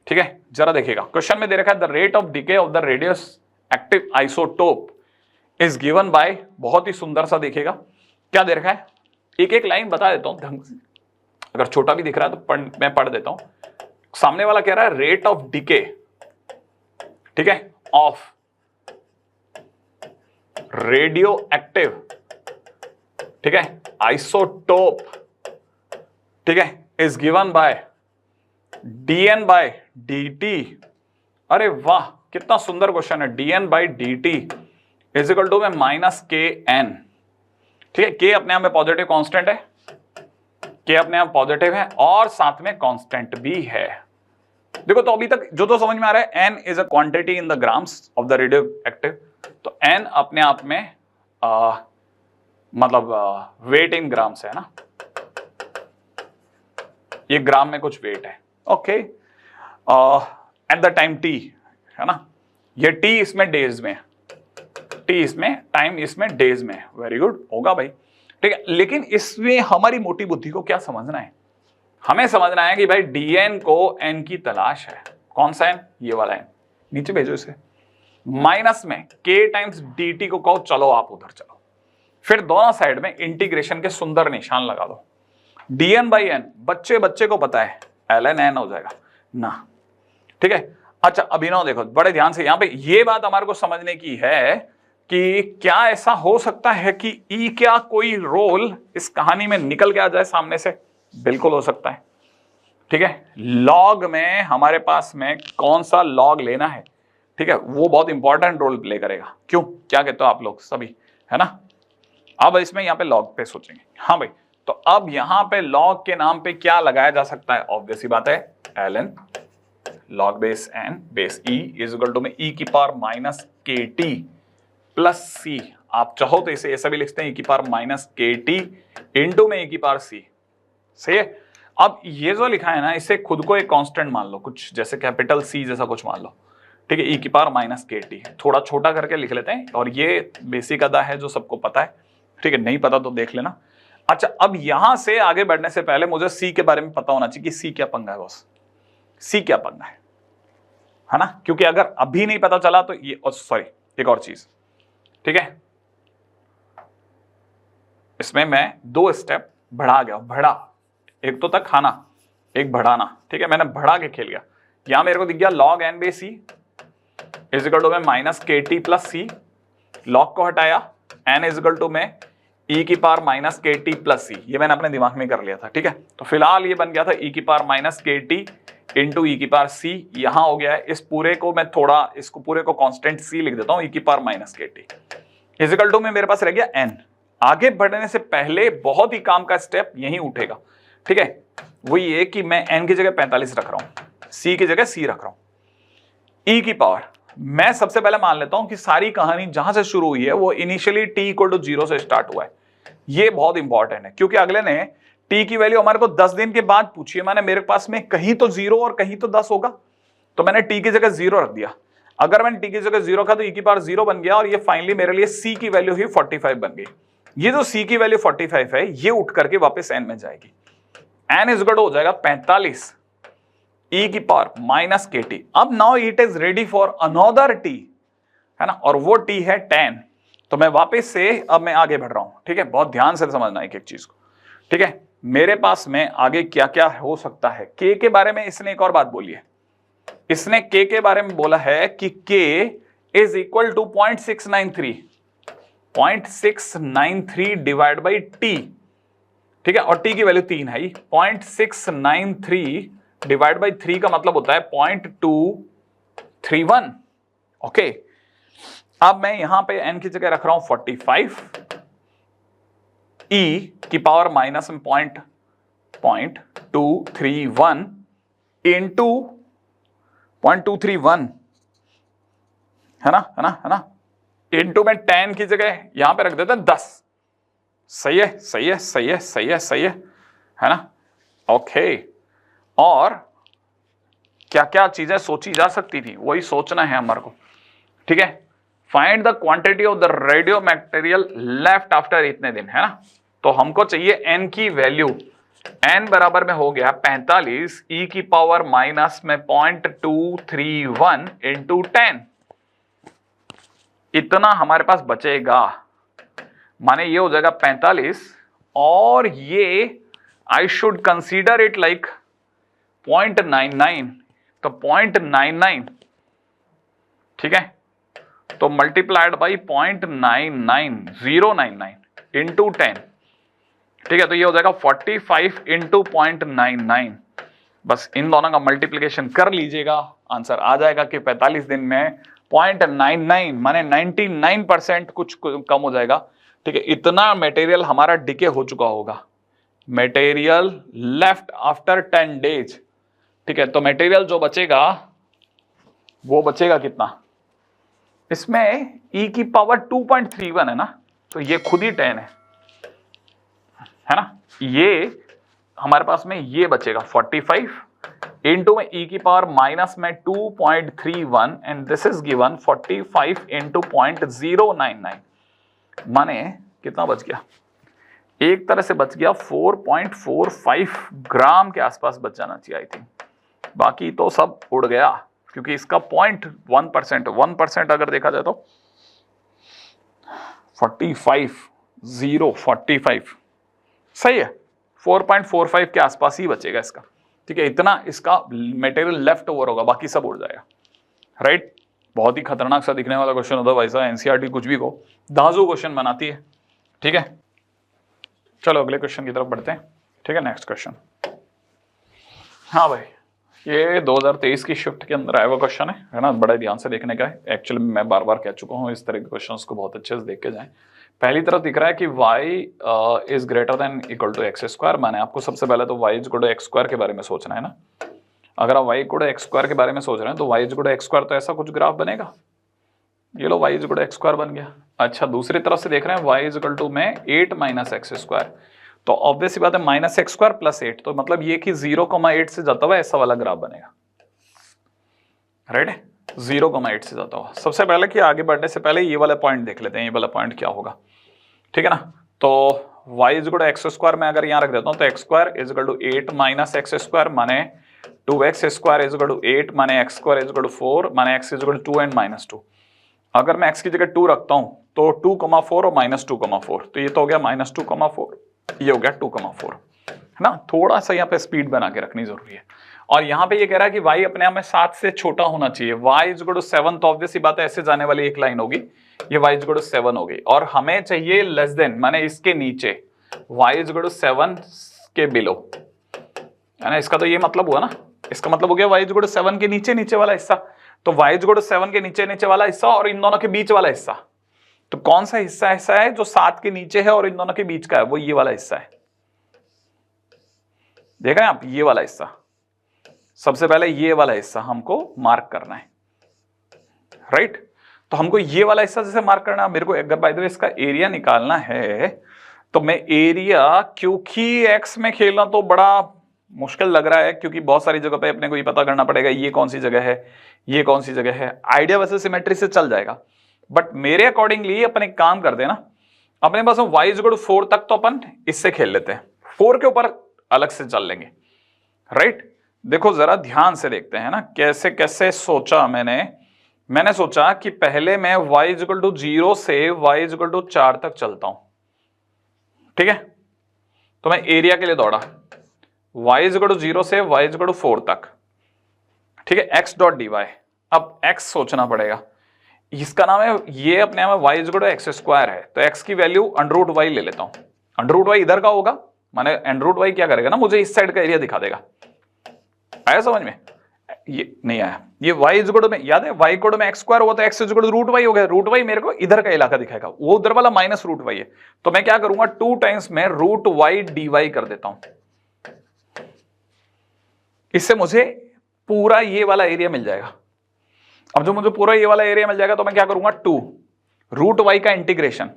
ठीक है, जरा देखिएगा क्वेश्चन में दे रखा है the rate of decay of the radius active isotope is given bye, बहुत ही सुंदर सा देखिएगा क्या दे रखा है, एक एक लाइन बता देता हूं ढंग से, अगर छोटा भी दिख रहा है तो मैं पढ़ देता हूं। सामने वाला कह रहा है रेट ऑफ डिके, ठीक है, ऑफ रेडियो एक्टिव, ठीक है, आइसोटोप, ठीक है, is given by dn by dt। अरे वाह, कितना सुंदर क्वेश्चन है, dn by dt is equal to में माइनस के एन। ठीक है, के अपने आप में पॉजिटिव कांस्टेंट है, के अपने आप पॉजिटिव है और साथ में कांस्टेंट भी है। देखो तो अभी तक जो तो समझ में आ रहा है, n is a quantity in the grams of the radio active, तो n अपने आप में मतलब वेट इन ग्राम्स है ना, ये ग्राम में कुछ वेट है। Okay, at the time t है ना, ये t इसमें डेज में, t इसमें टाइम, इसमें डेज में, वेरी गुड होगा भाई। ठीक है, लेकिन इसमें हमारी मोटी बुद्धि को क्या समझना है, हमें समझना है कि भाई dn को n की तलाश है। कौन सा n, ये वाला n, नीचे भेजो इसे, माइनस में k टाइम्स dt को कहो चलो आप उधर चलो, फिर दोनों साइड में इंटीग्रेशन के सुंदर निशान लगा दो। dn बाई n बच्चे बच्चे को पता है ln n हो जाएगा ना। ठीक है, अच्छा अभिनव देखो बड़े ध्यान से, यहां पे ये बात हमारे को समझने की है कि क्या ऐसा हो सकता है कि ई क्या कोई रोल इस कहानी में निकल के आ जाए सामने से, बिल्कुल हो सकता है। ठीक है, लॉग में हमारे पास में कौन सा लॉग लेना है, ठीक है, वो बहुत इंपॉर्टेंट रोल प्ले करेगा। क्यों, क्या कहते हो आप लोग सभी, है ना। अब इसमें यहाँ पे लॉग पे सोचेंगे, हाँ भाई, तो अब यहां पे लॉग के नाम पे क्या लगाया जा सकता है, ऑब्वियस सी बात है ln log base n base e is equal to में e की power minus k t plus c. आप चाहो तो इसे ऐसा भी लिखते हैं e की power minus k T into में e की पावर सी। सही है, अब ये जो लिखा है ना, इसे खुद को एक कांस्टेंट मान लो, कुछ जैसे कैपिटल C जैसा कुछ मान लो। ठीक है, e की पावर माइनस के टी, थोड़ा छोटा करके लिख लेते हैं, और ये बेसिक अदा है जो सबको पता है। ठीक है, नहीं पता तो देख लेना। अच्छा, अब यहां से आगे बढ़ने से पहले मुझे सी के बारे में पता होना चाहिए कि सी क्या पंगा है बॉस, सी क्या पंगा है ना, क्योंकि अगर अभी नहीं पता चला तो ये, सॉरी एक और चीज, ठीक है, इसमें मैं 2 स्टेप बढ़ा गया, बढ़ा, एक तो तक खाना, एक बढ़ाना। ठीक है, मैंने बढ़ा के खेल गया। यहां मेरे को दिख गया log n बे सी इज इक्वल टू में minus k t plus c, log को हटाया, n इज इक्वल टू में e की power minus k t plus c, ये मैंने अपने दिमाग में कर लिया था। ठीक है, तो फिलहाल ये बन गया था e की power minus k T into ई की पावर सी, यहां हो गया है। इस पूरे को मैं थोड़ा, इसको पूरे को कांस्टेंट सी लिख देता हूं, ई की power minus k T is equal to में मेरे पास रह गया एन। आगे बढ़ने से पहले बहुत ही काम का स्टेप यही उठेगा, ठीक है। वो ये कि मैं एन की जगह 45 रख रहा हूं, सी की जगह सी रख रहा हूं। ई की पावर मैं सबसे पहले मान लेता हूं कि सारी कहानी जहां से शुरू हुई है वो इनिशियली टी इक्वल टू 0 से स्टार्ट हुआ है। ये बहुत इंपॉर्टेंट है क्योंकि अगले ने टी की वैल्यू हमारे को 10 दिन के बाद पूछी है। मैंने मेरे पास में कहीं तो 0 और कहीं तो 10 होगा, तो मैंने टी की जगह 0 रख दिया। अगर मैंने टी की जगह 0 रखा तो ई की पावर 0 बन गया और ये फाइनली मेरे लिए सी की वैल्यू ही 45 बन गई। ये जो सी की वैल्यू 45 है ये उठ करके वापस एन में जाएगी। एन इज इक्वल टू हो जाएगा 45 ई की पावर माइनस के टी। अब now it is ready for another T, है ना, और वो टी है 10। तो मैं वापस से अब मैं आगे बढ़ रहा हूं, ठीक है। बहुत ध्यान से समझना एक एक चीज को, ठीक है। मेरे पास में आगे क्या क्या हो सकता है। के के बारे में इसने एक और बात बोली है, इसने के के बारे में बोला है कि k is equal to 0.693 divide by t, ठीक है। और टी की वैल्यू 3 है। 0.693 डिवाइड बाई 3 का मतलब होता है 0.231, ओके। अब मैं यहां पे n की जगह रख रहा हूं 45, e की पावर माइनस में 0.231 इंटू 0.231, है ना, इंटू में 10 की जगह यहां पे रख देते हैं 10। सही है ना, ओके। और क्या क्या चीजें सोची जा सकती थी वही सोचना है हमारे को, ठीक है। Find the quantity of the radio material left after इतने दिन, है ना। तो हमको चाहिए एन की वैल्यू, एन बराबर में हो गया 45 ई की पावर माइनस में 0.231 इंटू 10। इतना हमारे पास बचेगा, माने ये हो जाएगा 45 और ये I should consider it like 0.99, तो 0.99, ठीक है। तो मल्टीप्लाइड बाई 0.99099 इंटू 10, ठीक है। तो ये हो जाएगा 45 इंटू 0.99। बस इन दोनों का मल्टीप्लीकेशन कर लीजिएगा, आंसर आ जाएगा कि 45 दिन में 0.99 माने 99% कुछ कम हो जाएगा, ठीक है। इतना मटेरियल हमारा डिके हो चुका होगा। मटेरियल लेफ्ट आफ्टर 10 डेज, ठीक है। तो मटेरियल जो बचेगा वो बचेगा कितना, इसमें e की पावर 2.31 है ना, तो ये खुद ही 10 है ना। ये हमारे पास में ये बचेगा 45 इंटू में e की पावर माइनस में 2.31 and this is given 45 into 0.099, माने कितना बच गया, एक तरह से बच गया 4.45 ग्राम के आसपास बच जाना चाहिए आई थिंक। बाकी तो सब उड़ गया क्योंकि इसका 0.1%, 1% अगर देखा जाए तो 45 सही है, 4.45 के आसपास ही बचेगा इसका, ठीक है। इतना इसका मटेरियल लेफ्ट ओवर होगा, बाकी सब उड़ जाएगा, राइट। बहुत ही खतरनाक सा दिखने वाला क्वेश्चन होता है वैसा, एनसीईआरटी कुछ भी को दाजू क्वेश्चन बनाती है, ठीक है। चलो अगले क्वेश्चन की तरफ बढ़ते हैं, ठीक है। नेक्स्ट क्वेश्चन, हाँ भाई, ये 2023 की शिफ्ट के अंदर आया हुआ क्वेश्चन है ना, बड़ा ध्यान से देखने का है। एक्चुअली मैं बार बार कह चुका हूँ इस तरह के क्वेश्चंस को बहुत अच्छे से देख के जाएं। पहली तरफ दिख रहा है कि y is greater than equal to x square, मैंने आपको सबसे पहले तो y is equal to x square के बारे में सोचना है ना। अगर आप y equal to x square के बारे में सोच रहे हैं तो y is equal to x square, तो ऐसा कुछ ग्राफ बनेगा, ये लो y is equal to x square बन गया। अच्छा, दूसरी तरफ से देख रहे हैं y इज इक्वल टू में 8 माइनस एक्स स्क्वायर, तो ऑब्वियस बात है माइनस एक्स स्क्वायर प्लस 8, तो मतलब ये कि 0,8 से जाता हुआ ऐसा वाला ग्राफ बनेगा, राइट। 0,8 से जाता हुआ। सबसे पहले कि आगे बढ़ने से पहले ये वाला पॉइंट देख लेते हैं, ये वाला पॉइंट क्या होगा, ठीक है ना। तो y is equal to x square में अगर यहाँ रख देता हूँ तो x square is equal to 8 minus x square माने 2x square is equal to 8 माने x square is equal to 4 माने x is equal to 2 and minus 2। अगर मैं x की जगह 2 रखता हूँ तो 2,4 और माइनस 2,4, तो ये तो हो गया माइनस 2,4, ये हो गया 2,4, है ना। थोड़ा सा यहाँ पे स्पीड बना के रखनी जरूरी है। और यहाँ पे ये कह रहा है कि y अपने आप में 7 से छोटा होना चाहिए, y इज इक्वल टू 7, तो ऑब्वियस ही बात है ऐसे जाने वाली एक लाइन होगी, ये y इज इक्वल टू 7 हो गई। और हमें चाहिए लेस देन माने इसके नीचे, y इज इक्वल टू 7 के बिलो, है ना। इसका तो ये मतलब हुआ ना इसका मतलब हो गया y इक्वल टू 7 के नीचे नीचे वाला हिस्सा, तो y इक्वल टू 7 के नीचे नीचे वाला हिस्सा और इन दोनों के बीच वाला हिस्सा, तो कौन सा हिस्सा ऐसा है जो 7 के नीचे है और इन दोनों के बीच का है? वो ये वाला हिस्सा है। देखा है आप, ये वाला हिस्सा। सबसे पहले ये वाला हिस्सा हमको मार्क करना है, राइट? तो हमको ये वाला हिस्सा जैसे मार्क करना, मेरे को अगर बाय द वे इसका एरिया निकालना है तो मैं एरिया, क्योंकि एक्स में खेलना तो बड़ा मुश्किल लग रहा है, क्योंकि बहुत सारी जगह पे अपने को ये पता करना पड़ेगा ये कौन सी जगह है, ये कौन सी जगह है। आइडिया वैसे सिमेट्री से चल जाएगा, बट मेरे अकॉर्डिंगली अपन एक काम करते हैं ना, अपने पास y इक्वल टू 4 तक तो अपन इससे खेल लेते हैं, 4 के ऊपर अलग से चल लेंगे, राइट? देखो जरा ध्यान से देखते हैं ना कैसे कैसे सोचा मैंने सोचा कि पहले मैं y इक्वल टू 0 से y इक्वल टू 4 तक चलता हूं, ठीक है? तो मैं एरिया के लिए दौड़ा, y इक्वल टू 0 से y इक्वल टू 4 तक, ठीक है? x dot d y. अब x सोचना पड़ेगा, इसका नाम है, ये अपने आप में y equal to x square है, तो x की वैल्यू अंडर रूट वाई ले लेता हूं। अंडर रूट वाई इधर का होगा, माने अंडर रूट वाई क्या करेगा ना, मुझे इस साइड का एरिया दिखा देगा। आया समझ में? ये नहीं आया, ये y इक्वल टू में याद है, y इक्वल टू में एक्स स्क्वायर हुआ तो x equal to root y हो गया, रूट वाई मेरे को इधर का इलाका दिखाएगा, वो उधर वाला माइनस रूट वाई है, तो मैं क्या करूंगा 2 टाइम्स में रूट वाई डी वाई कर देता हूं। इससे मुझे पूरा ये वाला एरिया मिल जाएगा। अब जो मुझे पूरा ये वाला एरिया मिल जाएगा तो मैं क्या करूंगा 2 रूट वाई का इंटीग्रेशन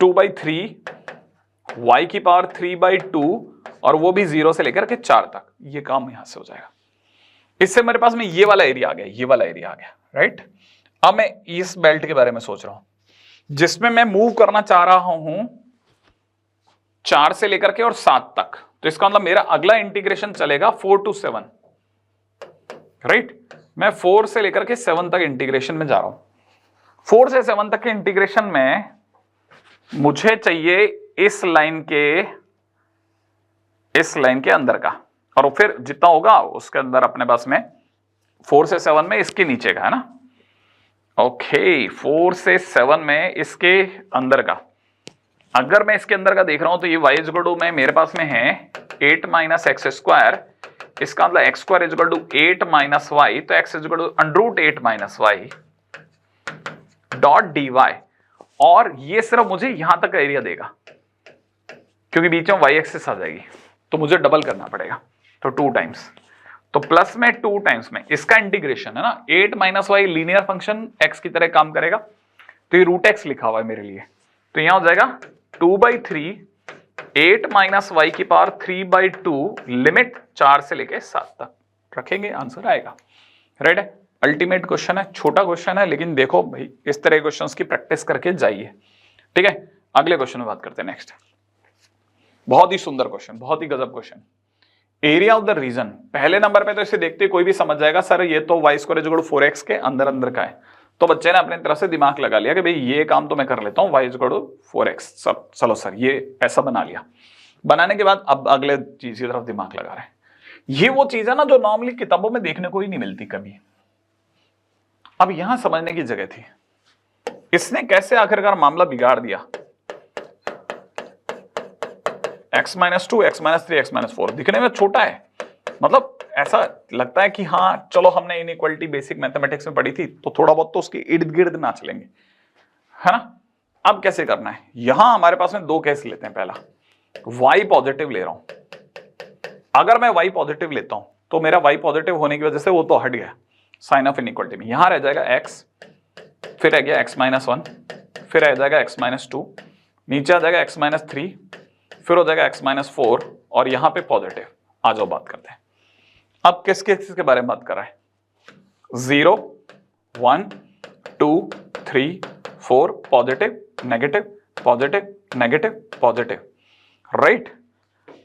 2/3 y की पावर 3/2 और वो भी 0 से लेकर के 4 तक, ये काम यहां से हो जाएगा। इससे मेरे पास में ये वाला एरिया आ गया, ये वाला एरिया आ गया, राइट? अब मैं इस बेल्ट के बारे में सोच रहा हूं जिसमें मैं मूव करना चाह रहा हूं 4 से लेकर के और 7 तक, तो इसका मतलब मेरा अगला इंटीग्रेशन चलेगा 4 to 7, राइट? मैं 4 से लेकर के 7 तक इंटीग्रेशन में जा रहा हूं। 4 से 7 तक के इंटीग्रेशन में मुझे चाहिए इस लाइन के अंदर का, और फिर जितना होगा उसके अंदर अपने पास में 4 से 7 में इसके नीचे का है ना। ओके, 4 से 7 में इसके अंदर का, अगर मैं इसके अंदर का देख रहा हूं तो ये y इक्वल टू में मेरे पास में है 8 माइनस एक्स स्क्वायर, इसका मतलब x square equal to 8 minus y, तो x equal to under root 8 minus y dot d y, और ये सिर्फ मुझे यहां तक का एरिया देगा क्योंकि बीच में वाई एक्सिस आ जाएगी, तो मुझे डबल करना पड़ेगा, तो 2 टाइम्स, तो प्लस में 2 टाइम्स में इसका इंटीग्रेशन है ना, 8 minus y linear function x की तरह काम करेगा, तो ये रूट एक्स लिखा हुआ है मेरे लिए, तो यहां हो जाएगा 2/3 8 माइनस वाई की पावर 3/2 लिमिट 4 से लेके 7 तक रखेंगे, आंसर आएगा, राइट है? अल्टीमेट क्वेश्चन है, छोटा क्वेश्चन है, लेकिन देखो भाई इस तरह के क्वेश्चंस की प्रैक्टिस करके जाइए, ठीक है? अगले क्वेश्चन में बात करते हैं। नेक्स्ट, बहुत ही सुंदर क्वेश्चन, बहुत ही गजब question, area of the region. पहले नंबर पे तो इसे देखते कोई भी समझ जाएगा सर ये तो y square equal to 4x के अंदर अंदर का है, तो बच्चे ने अपने तरफ से दिमाग लगा लिया कि भाई ये काम तो मैं कर लेता हूं, y इक्वल टू 4x, सब चलो सर ये ऐसा बना लिया। बनाने के बाद अब अगले चीज की तरफ दिमाग लगा रहे हैं। ये वो चीज है ना जो नॉर्मली किताबों में देखने को ही नहीं मिलती कभी। अब यहां समझने की जगह थी, इसने कैसे आखिरकार मामला बिगाड़ दिया। x-2, x-3, x-4 दिखने में छोटा है, मतलब ऐसा लगता है कि हाँ चलो हमने इनइक्वालिटी बेसिक मैथमेटिक्स में पढ़ी थी तो थोड़ा बहुत तो उसके इर्द गिर्द ना चलेंगे, है ना। अब कैसे करना है, यहां हमारे पास में 2 केस लेते हैं। पहला, y पॉजिटिव ले रहा हूं। अगर मैं y पॉजिटिव लेता हूं तो मेरा y पॉजिटिव होने की वजह से वो तो हट गया साइन ऑफ इनइक्वालिटी में, यहां रह जाएगा x, फिर रह गया x-1, फिर रह जाएगा x-2, नीचे आ जाएगा x-3, फिर हो जाएगा x-4 और यहां पे पॉजिटिव। आ जाओ बात करते हैं। अब किस के बारे में बात कर रहा है, 0, 1, 2, 3, 4 positive negative positive negative positive, right.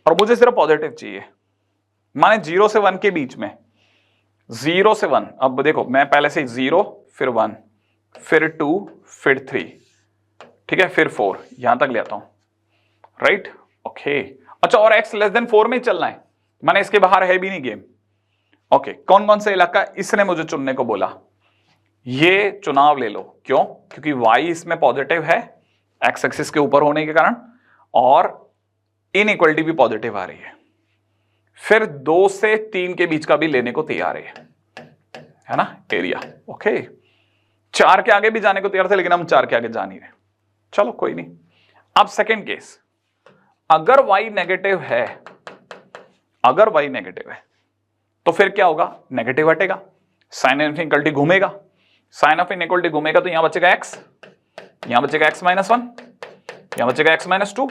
और मुझे सिर्फ पॉजिटिव चाहिए, माने 0 से 1 के बीच में, 0 से 1। अब देखो मैं पहले से 0 फिर 1 फिर 2 फिर 3, ठीक है, फिर 4 यहां तक ले आता हूं, राइट। ओके, अच्छा, और x लेस देन 4 में ही चलना है, माने इसके बाहर है भी नहीं गेम। ओके, कौन कौन सा इलाका इसने मुझे चुनने को बोला, ये चुनाव ले लो। क्यों? क्योंकि y इसमें पॉजिटिव है x एक्सिस के ऊपर होने के कारण, और इनइक्वालिटी भी पॉजिटिव आ रही है, फिर 2 से 3 के बीच का भी लेने को तैयार है ना एरिया। ओके, 4 के आगे भी जाने को तैयार थे, लेकिन हम 4 के आगे जा नहीं रहे। चलो कोई नहीं। अब सेकंड केस, अगर y नेगेटिव है, अगर y नेगेटिव है तो फिर क्या होगा, नेगेटिव हटेगा, साइन ऑफ इनइक्वालिटी घूमेगा, साइन ऑफ इनइक्वालिटी घूमेगा तो यहां बचेगा x, यहां बचेगा x-1, यहां बचेगा x-2,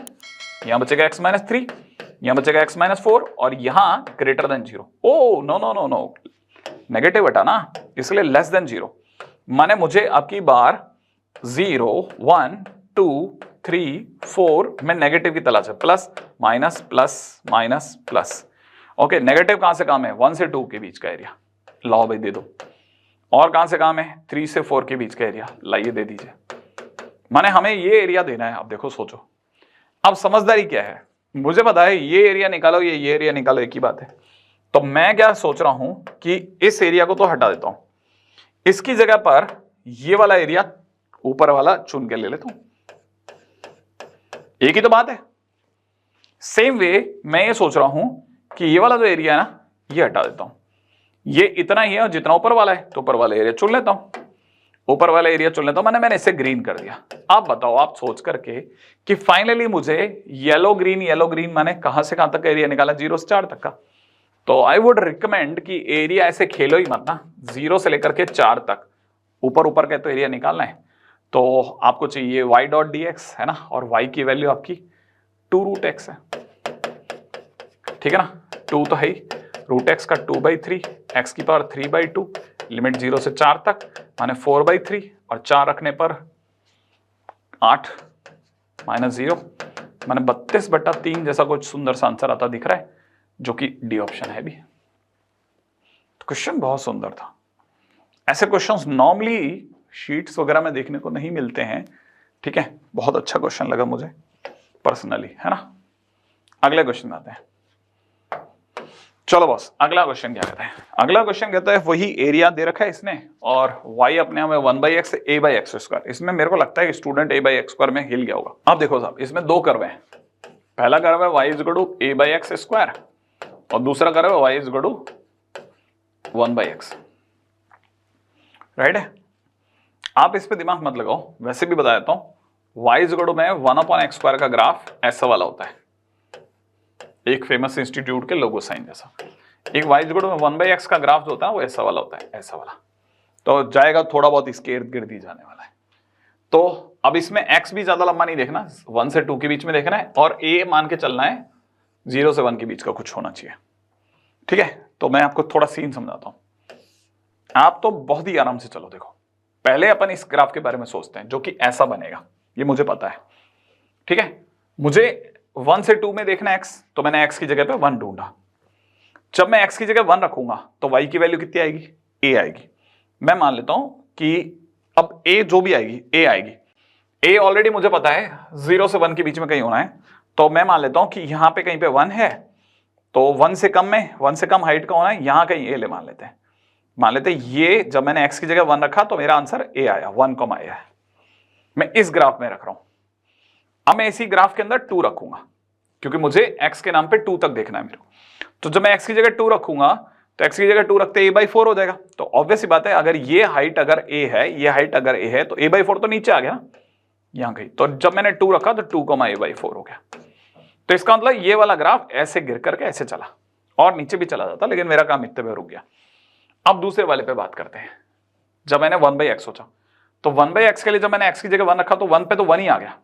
यहां बचेगा x-3, यहां बचेगा x-4 और यहां greater than 0। Oh no no no no, negative हटा ना, इसलिए लेस देन 0, माने मुझे अब की बार 0, 1, 2, 3, 4 में नेगेटिव की तलाश है, plus minus plus minus plus. Okay, negative कहां से काम है, 1 से 2 के बीच का एरिया, लाओ भाई दे दो। और कहां से काम है, 3 से 4 के बीच का एरिया, लाइए दे दीजिए। माने हमें ये एरिया देना है। अब देखो सोचो, अब समझदारी क्या है, मुझे पता है ये एरिया निकालो, ये एरिया निकालो, एक ही बात है। तो मैं क्या सोच रहा हूं कि इस एरिया को तो हटा देता हूं, इसकी जगह पर ये वाला एरिया ऊपर वाला चुन के ले लेता हूं, एक ही तो बात है। सेम वे मैं ये सोच रहा हूं कि ये वाला जो एरिया है ना, ये हटा देता हूं, ये इतना ही है और जितना ऊपर वाला है, तो ऊपर वाला एरिया चुन लेता हूं, ऊपर वाला एरिया चुन लेता हूं। मैंने इसे ग्रीन कर दिया। आप बताओ, आप सोच करके कि फाइनली मुझे येलो ग्रीन माने कहां से कहां तक का एरिया निकाला, 0 से 4 तक का। तो आई वुड रिकमेंड कि एरिया ऐसे खेलो ही मत ना, 0 से लेकर के 4 तक ऊपर ऊपर का तो एरिया निकालना है। तो आपको चाहिए y डॉट dx है ना, और y की वैल्यू आपकी 2√x है, ठीक है ना, 2 तो है ही, √x का 2/3, x की पावर 3/2, लिमिट 0 से 4 तक माने 4/3 और 4 रखने पर 8 माइनस 0 माने 32/3 जैसा कुछ सुंदर सा आंसर आता दिख रहा है, जो कि डी ऑप्शन है भी। तो क्वेश्चन बहुत सुंदर था। ऐसे क्वेश्चंस नॉर्मली शीट्स वगैरह में देखने को नहीं मिलते हैं, ठीक है, बहुत अच्छा क्वेश्चन लगा मुझे पर्सनली, है ना। अगले क्वेश्चन आते हैं। चलो बॉस, अगला क्वेश्चन क्या कहता है, अगला क्वेश्चन कहता है वही एरिया दे रखा है इसने और y अपने आप में 1/x a/x²। इसमें मेरे को लगता है कि स्टूडेंट a/x² में हिल गया होगा। अब देखो साहब, इसमें 2 कर्व हैं, पहला कर्व है y = a/x² और दूसरा कर्व है y = 1/x, राइट है। आप इस पे दिमाग मत लगाओ, वैसे भी बता देता हूं, y में 1/x² का ग्राफ ऐसा वाला होता है, एक फेमस इंस्टीट्यूट के लोगो साइन जैसा। एक y में 1/x का ग्राफ जो होता है वो ऐसा वाला होता है, ऐसा वाला। तो जाएगा थोड़ा बहुत इसके इर्द गिर्द ही जाने वाला है। तो अब इसमें x भी ज्यादा लंबा नहीं देखना, 1 से 2 के बीच में देखना है और a मान के चलना है 0 से 1 के बीच का कुछ होना चाहिए, ठीक है। तो मैं आपको थोड़ा सीन समझाता हूं, आप तो बहुत ही आराम से चलो। देखो, पहले अपन इस ग्राफ के बारे में सोचते हैं जो कि ऐसा बनेगा, ये मुझे पता है, ठीक है। मुझे 1 से 2 में देखना x, तो मैंने x की जगह पे 1 ढूंढा। जब मैं x की जगह 1 रखूंगा तो y की वैल्यू कितनी आएगी, a आएगी। मैं मान लेता हूं कि अब a जो भी आएगी a आएगी, a ऑलरेडी मुझे पता है 0 से 1 के बीच में कहीं होना है, तो मैं मान लेता हूं कि यहां पे कहीं पे 1 है, तो 1 से कम में 1 से कम हाइट का होना है, यहां कहीं a ले मान लेते हैं। मान लेते हैं ये, जब मैंने x की जगह 1 रखा तो मेरा आंसर a आया, 1, a है। मैं इस ग्राफ में रख रहा हूं। अब मैं इसी ग्राफ के अंदर 2 रखूंगा, क्योंकि मुझे x के नाम पे 2 तक देखना है मेरे को। तो जब मैं x की जगह 2 रखूंगा तो x की जगह 2 रखते a/4 हो जाएगा। तो ऑब्वियस सी बात है, अगर ये हाइट अगर a है, ये हाइट अगर a है, तो a/4 तो नीचे आ गया ना, यहां कहीं। तो जब मैंने 2 रखा तो 2, a/4 हो गया। तो इसका मतलब ये वाला ग्राफ ऐसे गिर करके ऐसे चला और नीचे भी चला जाता, लेकिन मेरा काम इतने पे रुक गया। अब दूसरे वाले पे बात करते हैं। जब मैंने 1/x सोचा, तो 1/x के लिए जब मैंने x की जगह 1 रखा तो 1 पे तो 1 ही आ गया,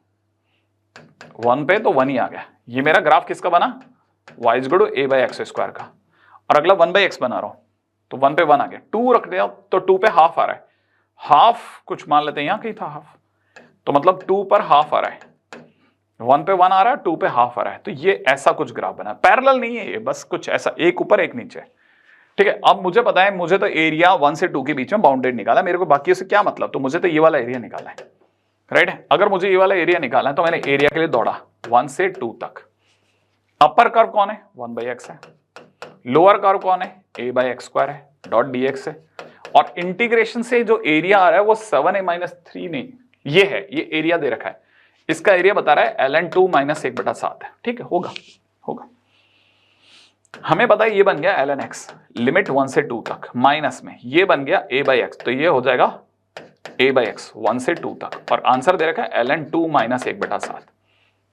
1 पे तो 1 ही आ गया। ये मेरा ग्राफ किसका बना, y = a/x² का। और अगला 1/x बना रहा हूं, तो 1 पे 1 आ गया। 2 रख दिया तो 2 पे हाफ आ रहा है, हाफ कुछ मान लेते हैं, यहां कहीं था हाफ, तो मतलब 2 पर हाफ आ रहा है। 1 पे 1 आ रहा है, 2 पे हाफ आ रहा है। तो ये ऐसा कुछ ग्राफ बना, पैरेलल नहीं है ये, बस कुछ ऐसा, एक ऊपर एक नीचे, ठीक है। अब मुझे पता है, मुझे तो एरिया 1 से 2 के बीच में बाउंडेड निकाला, मेरे को बाकी से क्या मतलब, तो मुझे तो ये वाला एरिया निकालना है, राइट है। अगर मुझे ये वाला एरिया निकालना है तो मैंने एरिया के लिए दौड़ा 1 से 2 तक। अपर कर्व कौन है, 1/x है। लोअर कर्व कौन है, a/x² है, डॉट dx है। और इंटीग्रेशन से जो एरिया आ रहा है वो 7a - 3 नहीं, ये है, ये एरिया दे रखा है। इसका एरिया बता रहा है ln2 माइनस 1/7 है, ठीक है, होगा होगा। हमें पता है ये बन गया ln x, लिमिट 1 से 2 तक, माइनस में ये बन गया a/x, तो ये हो जाएगा a/x 1 से 2 तक, और आंसर दे रखा है ln2 माइनस 1/7,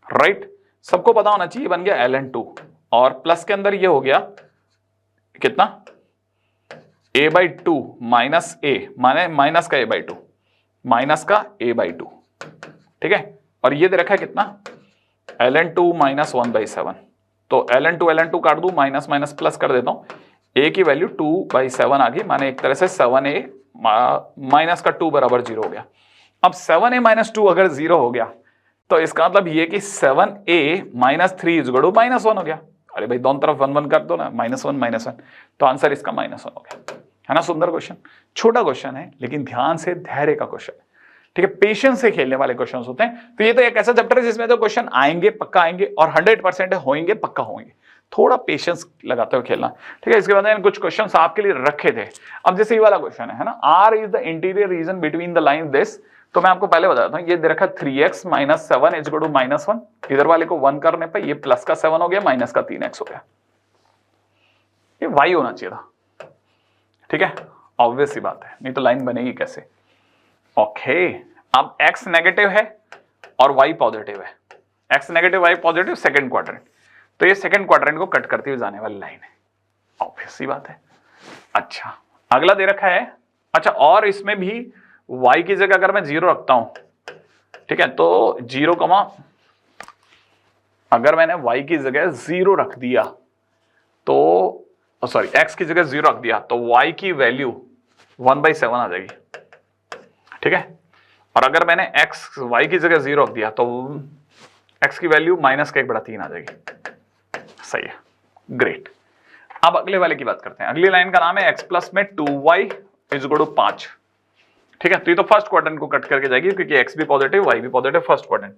राइट। सबको पता होना चाहिए बन गया ln2, और प्लस के अंदर ये हो गया कितना a/2 माइनस a, माने माइनस का a/2, माइनस का a/2, ठीक है, और ये दे रखा है कितना ln2 माइनस 1/7, तो ln2 काट दूं, माइनस माइनस प्लस कर देता हूं, a की वैल्यू 2/7 आ गई, माने एक तरह से 7a माइनस का 2 बराबर 0 हो गया। अब 7a माइनस 2 अगर 0 हो गया तो इसका मतलब ये कि 7a minus 3 is equal to -1 हो गया। अरे भाई दोनों तरफ 1 1 कर दो ना, -1, तो आंसर इसका -1 हो गया, है ना। सुंदर क्वेश्चन, छोटा क्वेश्चन है लेकिन ध्यान से धैर्य का क्वेश्चन है, ठीक है, पेशेंस से खेलने वाले क्वेश्चन होते हैं। तो ये तो एक ऐसा चैप्टर है जिसमें तो क्वेश्चन आएंगे पक्का आएंगे, और 100% होंगे पक्का होंगे, थोड़ा पेशेंस लगाते हुए खेलना, ठीक है। इसके बाद मैंने कुछ क्वेश्चंस आपके लिए रखे थे। अब जैसे ये वाला क्वेश्चन है ना, R is the interior region between the line this, तो मैं आपको पहले बताता हूं, ये दे रखा 3x minus 7 is equal to -1, इधर वाले को 1 करने पर ये प्लस का 7 हो गया, माइनस का 3x हो गया, ये y होना चाहिए था, ठीक है, ऑब्वियस सी बात है, नहीं तो लाइन बनेगी कैसे। ओके, अब x नेगेटिव है और y पॉजिटिव है, x negative y positive, second quadrant, तो ये सेकंड क्वाड्रेंट को कट करती हुई जाने वाली लाइन है, ऑब्वियस सी बात है। अच्छा, अगला दे रखा है, अच्छा, और इसमें भी y की जगह अगर मैं 0 रखता हूं, ठीक है, तो 0, अगर मैंने y की जगह 0 रख दिया तो सॉरी x की जगह 0 रख दिया तो y की वैल्यू 1/7 आ जाएगी, ठीक है, और अगर मैंने y की जगह 0 रख दिया तो x की वैल्यू -1/3 आ जाएगी, सही है, ग्रेट। अब अगले वाले की बात करते हैं। अगली लाइन का नाम है x प्लस में 2y इज इक्वल टू 5, ठीक है, तो ये तो फर्स्ट क्वाड्रेंट को कट करके जाएगी क्योंकि x भी पॉजिटिव y भी पॉजिटिव, फर्स्ट क्वाड्रेंट।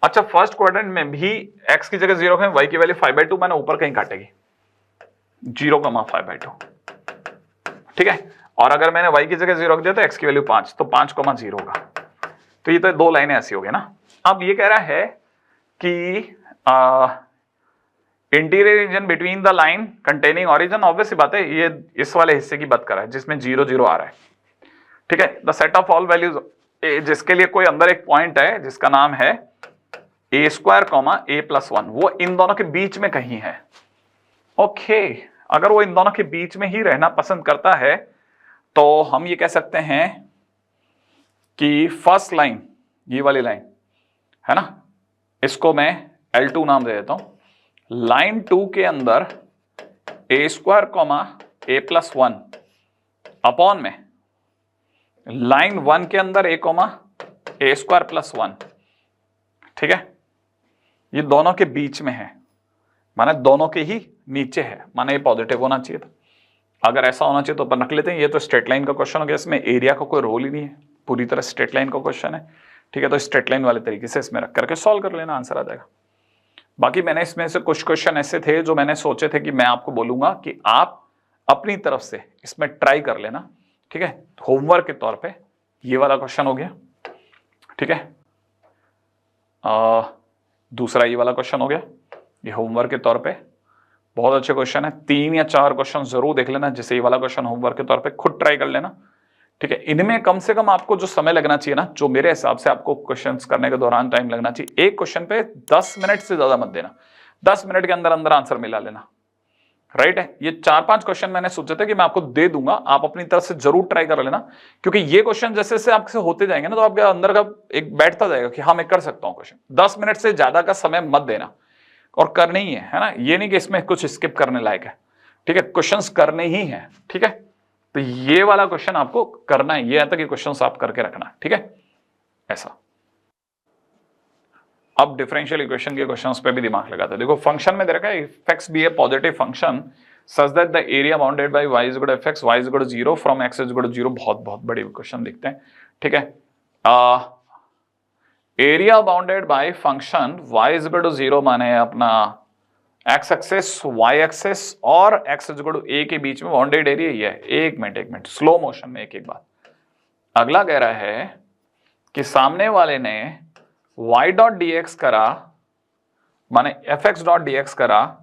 अच्छा, फर्स्ट क्वाड्रेंट में भी x की जगह 0 है, y की वैल्यू 5/2, मैंने ऊपर कहीं काटेगी 0,5/2, ठीक है, और अगर मैंने y की जगह 0 रख दिया तो x की वैल्यू 5, तो 5,0 होगा, तो ये तो दो लाइनें ऐसी हो गई ना। अब ये कह रहा है कि interior region between the line containing origin, obvious सी बात है, ये इस वाले हिस्से की बात कर रहा है जिसमें 0 0 आ रहा है, ठीक है, the set of all values, जिसके लिए कोई अंदर एक पॉइंट है जिसका नाम है a स्क्वायर a+1, वो इन दोनों के बीच में कहीं है। ओके, अगर वो इन दोनों के बीच में ही रहना पसंद करता है तो हम ये कह सकते हैं कि फर्स्ट लाइन, ये वाली लाइन है ना, इसको मैं L2 नाम दे देता हूं। लाइन 2 के अंदर a स्क्वायर a+1 अपॉन में लाइन 1 के अंदर a स्क्वायर +1, ठीक है, ये दोनों के बीच में है, माने दोनों के ही नीचे है, माने ये पॉजिटिव होना चाहिए था। अगर ऐसा होना चाहिए तो अपन रख लेते हैं, ये तो स्ट्रेट लाइन का क्वेश्चन हो गया, इसमें एरिया का कोई रोल ही नहीं है, पूरी तरह स्ट्रेट लाइन का क्वेश्चन है, ठीक है, तो स्ट्रेट लाइन वाले तरीके से इसमें रख करके सॉल्व कर लेना, आंसर आ जाएगा। बाकी मैंने इसमें से कुछ क्वेश्चन ऐसे थे जो मैंने सोचे थे कि मैं आपको बोलूंगा कि आप अपनी तरफ से इसमें ट्राई कर लेना, ठीक है, होमवर्क के तौर पे ये वाला क्वेश्चन हो गया, ठीक है, दूसरा ये वाला क्वेश्चन हो गया, ये होमवर्क के तौर पे बहुत अच्छे क्वेश्चन है, 3 या 4 क्वेश्चन जरूर देख लेना, जैसे ये वाला क्वेश्चन होमवर्क के तौर पे खुद ट्राई कर लेना, ठीक है। इनमें कम से कम आपको जो समय लगना चाहिए ना, जो मेरे हिसाब से आपको क्वेश्चंस करने के दौरान टाइम लगना चाहिए, एक क्वेश्चन पे 10 मिनट से ज्यादा मत देना, 10 मिनट के अंदर अंदर आंसर मिला लेना, राइट है। ये 4-5 क्वेश्चन मैंने सोचे थे कि मैं आपको दे दूंगा, आप अपनी तरफ से जरूर ट्राई कर लेना, क्योंकि ये क्वेश्चन जैसे जैसे आपसे होते जाएंगे ना तो आपके अंदर का एक बैठता जाएगा कि हाँ मैं कर सकता हूँ क्वेश्चन। 10 मिनट से ज्यादा का समय मत देना, और करने ही है ना, ये नहीं कि इसमें कुछ स्किप करने लायक है, ठीक है, क्वेश्चंस करने ही है, ठीक है, तो ये वाला क्वेश्चन आपको करना है, ये आता कि क्वेश्चंस आप करके रखना, ठीक है, ऐसा। अब डिफरेंशियल इक्वेशन के क्वेश्चंस पे भी दिमाग लगाते हैं। देखो फंक्शन में दे रखा है if x be a positive function such that the area bounded by y is equal to fx, y is equal to 0 from x is equal to 0, बहुत बड़े क्वेश्चन दिखते हैं, ठीक है। Area bounded by function y is equal to 0 माने अपना x access y access और x is equal to a के बीच में बाउंडेड एरिया ये है। एक मिनट स्लो मोशन में एक बात। अगला कह रहा है कि सामने वाले ने y डॉट डी एक्स करा माने F x dot d x करा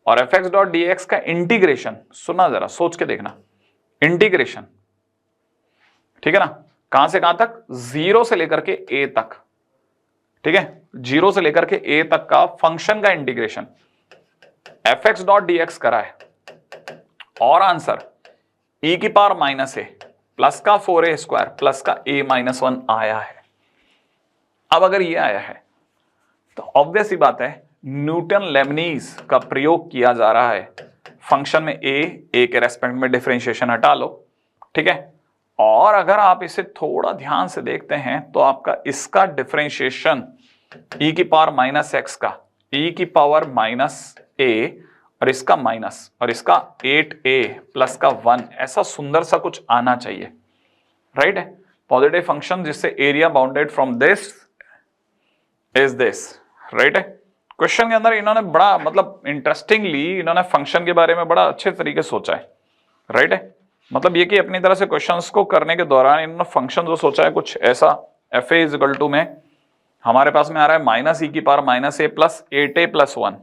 और F x dot d x का इंटीग्रेशन, सुना जरा सोच के देखना, इंटीग्रेशन, ठीक है ना, कहां से कहां तक, 0 से लेकर के a तक, ठीक है, 0 से लेकर के a तक का फंक्शन का integration F x dot d x करा है और आंसर e की पावर माइनस ए प्लस का 4a स्क्वायर प्लस का a माइनस 1 आया है। अब अगर ये आया है तो ऑब्वियस ही बात है न्यूटन लेबनीज का प्रयोग किया जा रहा है फंक्शन में a के रेस्पेक्ट में डिफरेंशिएशन हटा लो, ठीक है, और अगर आप इसे थोड़ा ध्यान से देखते हैं तो आपका इसका डिफरेंशिएशन e की पावर माइनस एक्स का e की पावर माइनस a और इसका माइनस और इसका 8a प्लस का 1 ऐसा सुंदर सा कुछ आना चाहिए, राइट है, पॉजिटिव फंक्शन जिससे area bounded from this is this, right है। क्वेश्चन के अंदर इन्होंने बड़ा मतलब इंटरेस्टिंगली इन्होंने फंक्शन के बारे में बड़ा अच्छे तरीके से सोचा है, राइट है, मतलब ये कि अपनी तरह से क्वेश्चंस को करने के दौरान इन्होंने फंक्शन जो सोचा है कुछ ऐसा, f a is equal to में हमारे पास में आ रहा है माइनस ई की पावर माइनस ए प्लस 8a प्लस 1,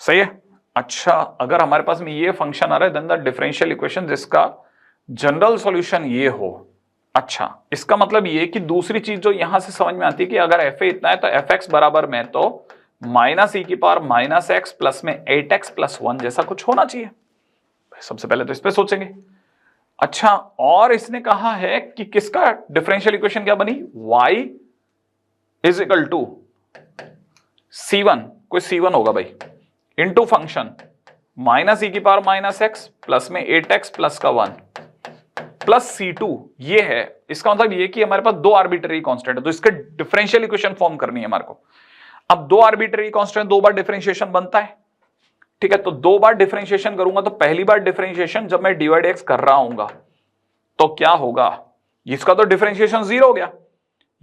सही है। अच्छा, अगर हमारे पास में ये फंक्शन आ रहा है देन द डिफरेंशियल इक्वेशन जिसका जनरल सॉल्यूशन ये हो, अच्छा इसका मतलब ये कि दूसरी चीज जो यहां से समझ में आती है कि अगर एफ ए इतना है तो एफ एक्स बराबर में तो माइनस ई की पावर माइनस एक्स प्लस में 8x प्लस 1 जैसा कुछ होना चाहिए। सबसे पहले तो इस पे सोचेंगे। अच्छा, और इसने कहा है कि किसका डिफरेंशियल इक्वेशन क्या बनी, y is equal to c1, कोई c1 होगा भाई, इंटू फंक्शन माइनस ई की पावर माइनस एक्स प्लस में 8x प्लस का 1 प्लस c2, ये है, इसका मतलब ये कि हमारे पास दो आर्बिट्ररी कांस्टेंट है तो इसके डिफरेंशियल इक्वेशन फॉर्म करनी है हमारे को। अब दो आर्बिट्ररी कांस्टेंट दो बार डिफरेंशिएशन बनता है, ठीक है, तो दो बार डिफरेंशिएशन करूंगा तो पहली बार डिफरेंशिएशन जब मैं डिवाइड एक्स कर रहा हूंगा तो क्या होगा, इसका तो डिफरेंशिएशन 0 हो गया,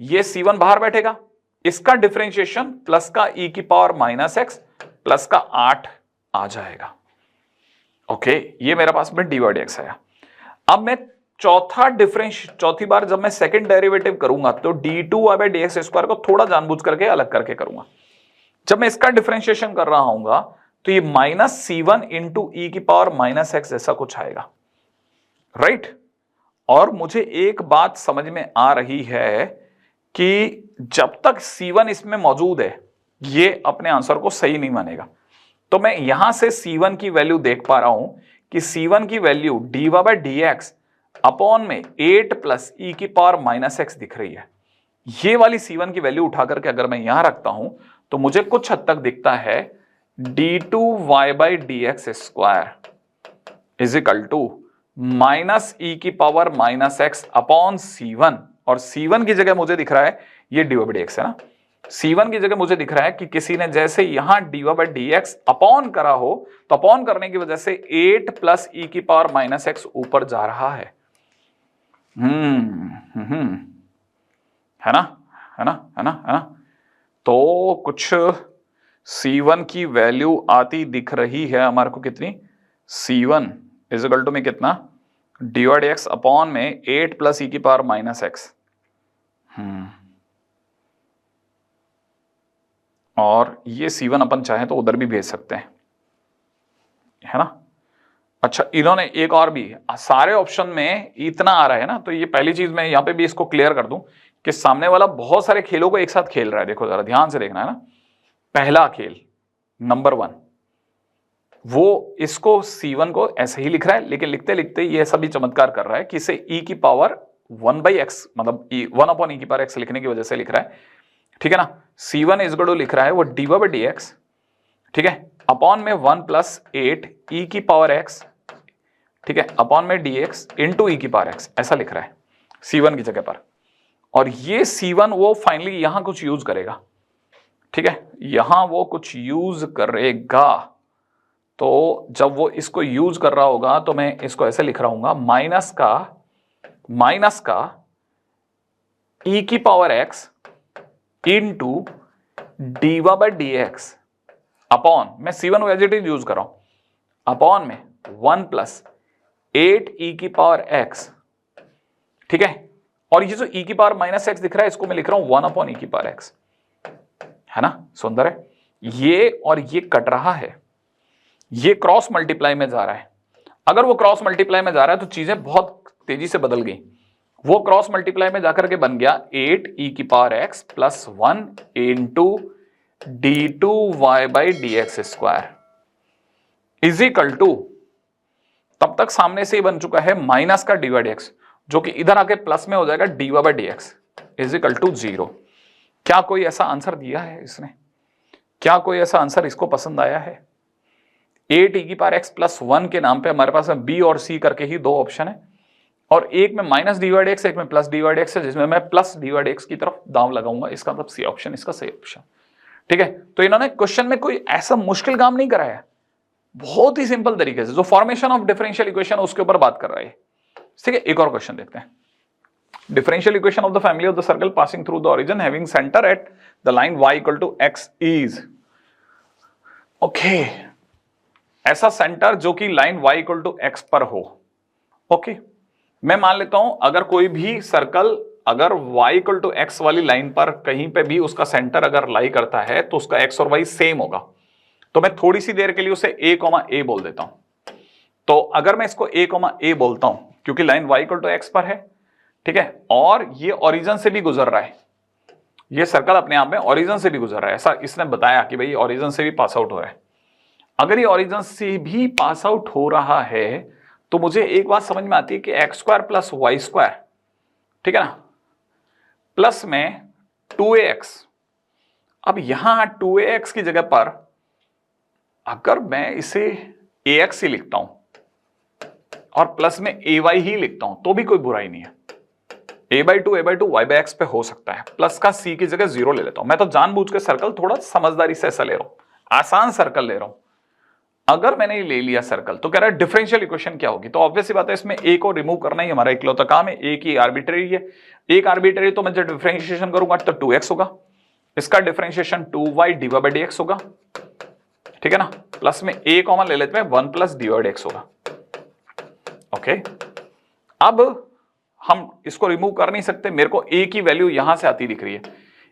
ये c1 बाहर बैठेगा, इसका डिफरेंशिएशन प्लस का e की पावर माइनस एक्स प्लस का 8 आ जाएगा। ओके, ये मेरे पास में डिवाइड एक्स आया। अब मैं चौथी बार जब मैं सेकंड डेरिवेटिव करूंगा तो d2y/dx स्क्वायर को थोड़ा जानबूझ करके अलग करके करूंगा। जब मैं इसका डिफरेंशिएशन कर रहा हूंगा तो ये माइनस c1 इंटू ई की पावर माइनस एक्स ऐसा कुछ आएगा, राइट। और मुझे एक बात समझ में आ रही है कि जब तक c1 इसमें मौजूद है ये अपने आंसर को सही नहीं मानेगा, तो मैं यहां से c1 की वैल्यू देख पा रहा हूं कि c1 की वैल्यू dy/dx अपॉन में 8 प्लस ई की पावर माइनस एक्स दिख रही है। ये वाली c1 की वैल्यू उठा करके अगर मैं यहां रखता हूं तो मुझे कुछ हद तक दिखता है d2y/dx square is equal to minus e की power minus x upon c1, और c1 की जगह मुझे दिख रहा है ये dy/dx है ना, c1 की जगह मुझे दिख रहा है कि किसी ने जैसे यहां dy/dx अपॉन करा हो तो अपॉन करने की वजह से 8 प्लस ई की पावर माइनस एक्स ऊपर जा रहा है। है ना, है ना, है ना, है ना, तो कुछ c1 की वैल्यू आती दिख रही है हमारे को, कितनी, c1 इज इक्वल टू में कितना, dy/dx अपॉन में 8 प्लस ई की पावर माइनस एक्स, और ये c1 अपन चाहे तो उधर भी भेज सकते हैं, है ना। अच्छा, इन्होंने एक और भी, सारे ऑप्शन में इतना आ रहा है ना, तो ये पहली चीज मैं यहां पे भी इसको क्लियर कर दूं कि सामने वाला बहुत सारे खेलों को एक साथ खेल रहा है। देखो जरा ध्यान से देखना है ना, पहला खेल नंबर 1 वो इसको c1 को ऐसे ही लिख रहा है, लेकिन लिखते लिखते ये ऐसा भी चमत्कार कर रहा है कि इसे e की पावर 1/x मतलब 1 अपॉन e की पावर x लिखने की वजह से लिख रहा है, ठीक है ना। c1 इज इक्वल टू लिख रहा है वो dy/dx, ठीक है, अपॉन में 1 प्लस 8 ई की पावर x, ठीक है, अपॉन में dx इंटू ई की पावर x ऐसा लिख रहा है c1 की जगह पर। और ये c1 वो फाइनली यहां कुछ यूज करेगा, ठीक है, यहां वो कुछ यूज करेगा, तो जब वो इसको यूज कर रहा होगा तो मैं इसको ऐसे लिख रहा हूंगा माइनस का ई की power x into dy/dx upon, मैं c1 as it is use कर रहा हूं, अपॉन में 1 प्लस 8 ई की पावर x, ठीक है, और ये जो e की पावर माइनस एक्स दिख रहा है इसको मैं लिख रहा हूं 1 अपॉन e की पावर x, है ना, सुंदर है। ये और ये कट रहा है, ये क्रॉस मल्टीप्लाई में जा रहा है। अगर वो क्रॉस मल्टीप्लाई में जा रहा है तो चीजें बहुत तेजी से बदल गई। वो क्रॉस मल्टीप्लाई में जाकर के बन गया 8e की power x plus 1 into d2y by D x square is equal to, तब तक सामने से ही बन चुका है माइनस का dy dx, जो कि इधर आके प्लस में हो जाएगा dy by D x is equal to 0। क्या कोई ऐसा आंसर दिया है इसने? क्या कोई ऐसा आंसर इसको पसंद आया है? 8e की पावर x प्लस 1 के नाम पे हमारे पास b और c करके ही दो ऑप्शन है, और एक में माइनस dy dx, एक में प्लस dy dx है, जिसमें मैं प्लस dy dx की तरफ दांव लगाऊंगा। इसका मतलब सी ऑप्शन इसका सही ऑप्शन। ठीक है, तो इन्होंने क्वेश्चन में कोई ऐसा मुश्किल काम नहीं कराया, बहुत ही सिंपल तरीके से जो फॉर्मेशन ऑफ डिफरेंशियल इक्वेशन उसके ऊपर बात कर रहा है। ठीक है, एक और क्वेश्चन देखते हैं। Differential equation of the family of the circle passing through the origin having centre at the line y equal to x is, okay, ऐसा सेंटर जो कि line y equal to x पर हो। ओके, मैं मान लेता हूं अगर कोई भी सर्कल अगर y इक्वल टू x वाली लाइन पर कहीं पे भी उसका सेंटर अगर लाई करता है तो उसका x और y सेम होगा। तो मैं थोड़ी सी देर के लिए उसे a, बोल देता हूं। तो अगर मैं इसको a, बोलता हूं क्योंकि line y equal to x पर है, ठीक है, और ये ओरिजिन से भी गुजर रहा है, ये सर्कल अपने आप में ओरिजिन से भी गुजर रहा है, ऐसा इसने बताया कि भाई ओरिजिन से भी पास आउट हो रहा है। अगर ये ओरिजिन से भी पास आउट हो रहा है तो मुझे एक बात समझ में आती है कि x square plus Y square, ठीक है ना, प्लस में 2ax। अब यहां 2ax की जगह पर अगर मैं इसे ax ही लिखता हूं और प्लस में ay ही लिखता हूं तो भी कोई बुराई नहीं है। a/2 y बाई एक्स पे हो सकता है, प्लस का c की जगह 0 ले लेता हूं। मैं तो जानबूझ के सर्कल थोड़ा समझदारी से ऐसा ले रहा हूं, आसान सर्कल ले रहा हूं। अगर मैंने ये ले लिया सर्कल तो कह रहा है डिफरेंशियल इक्वेशन क्या होगी, तो ऑब्वियस सी बात है इसमें a को रिमूव करना ही हमारा इकलौता काम है। a की आर्बिट्रेरी है, एक आर्बिट्रेरी, तो मैं जब डिफरेंशिएशन करूंगा तो 2x होगा, इसका differentiation 2y dy by dx होगा, ठीक है ना, प्लस में a कॉमन ले लेते हैं 1 प्लस dy dx होगा। ओके, अब हम इसको रिमूव कर नहीं सकते, मेरे को a की वैल्यू यहां से आती दिख रही है,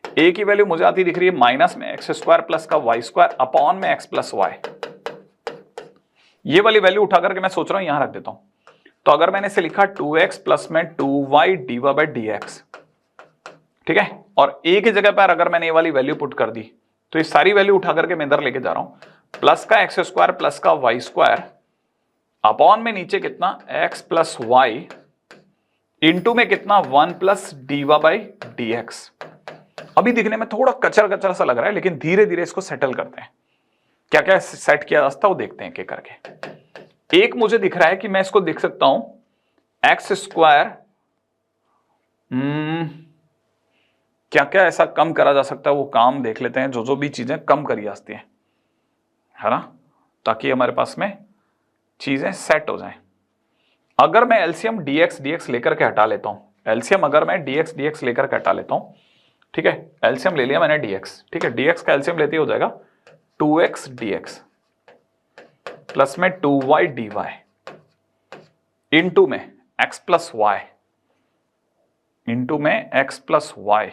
a की वैल्यू मुझे आती दिख रही है माइनस में एक्स स्क्वायर प्लस का वाई स्क्वायर अपॉन में x प्लस वाई। ये वाली वैल्यू उठा करके मैं सोच रहा हूं यहां रख देता हूं। तो अगर मैंने इसे लिखा 2x प्लस में 2y dy बाई dx, ठीक है, और a की जगह पर अगर मैंने ये वाली वैल्यू पुट कर दी तो ये सारी वैल्यू उठा करके मैं इधर लेके जा रहा हूं, प्लस का एक्स स्क्वायर प्लस का वाई स्क्वायर अपॉन में नीचे कितना x प्लस वाई इंटू में कितना 1 प्लस dy बाई dx। अभी दिखने में थोड़ा कचरा कचरा सा लग रहा है, लेकिन धीरे धीरे इसको सेटल करते हैं। क्या क्या सेट किया रास्ता वो देखते हैं एक करके। एक मुझे दिख रहा है कि मैं इसको देख सकता हूं एक्स स्क्वायर, क्या क्या ऐसा कम करा जा सकता है वो काम देख लेते हैं, जो जो भी चीजें कम करी जाती हैं, है ना, ताकि हमारे पास में चीजें सेट हो जाएं। अगर मैं एलसीएम dx dx लेकर के हटा लेता हूं, एलसीएम अगर मैं dx dx लेकर के हटा लेता हूं, ठीक है, एलसीएम ले लिया मैंने dx, ठीक है, dx का एलसीएम लेते ही हो जाएगा 2x dx प्लस में 2y dy इंटू में x प्लस वाई इंटू में x प्लस वाई।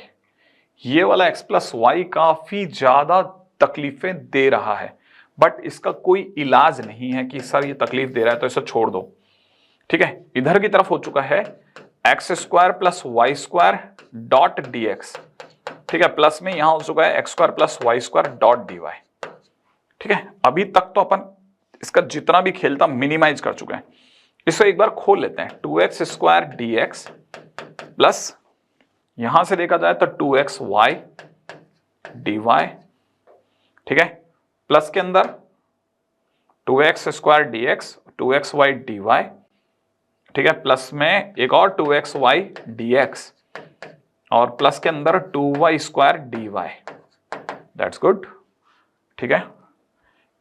ये वाला x प्लस वाई काफी ज्यादा तकलीफें दे रहा है, बट इसका कोई इलाज नहीं है कि सर ये तकलीफ दे रहा है तो इसे छोड़ दो। ठीक है, इधर की तरफ हो चुका है x square plus Y square dot d x, ठीक है, प्लस में यहां हो चुका है x square plus Y square dot d y. ठीक है, अभी तक तो अपन इसका जितना भी खेल था मिनिमाइज कर चुके हैं। इसको एक बार खोल लेते हैं, 2x square d x plus यहां से देखा जाए तो 2x वाई डी वाई, ठीक है, प्लस के अंदर 2x square d x 2x y d y, ठीक है, प्लस में एक और 2x वाई डी एक्स और प्लस के अंदर 2y square d y. That's good. ठीक है,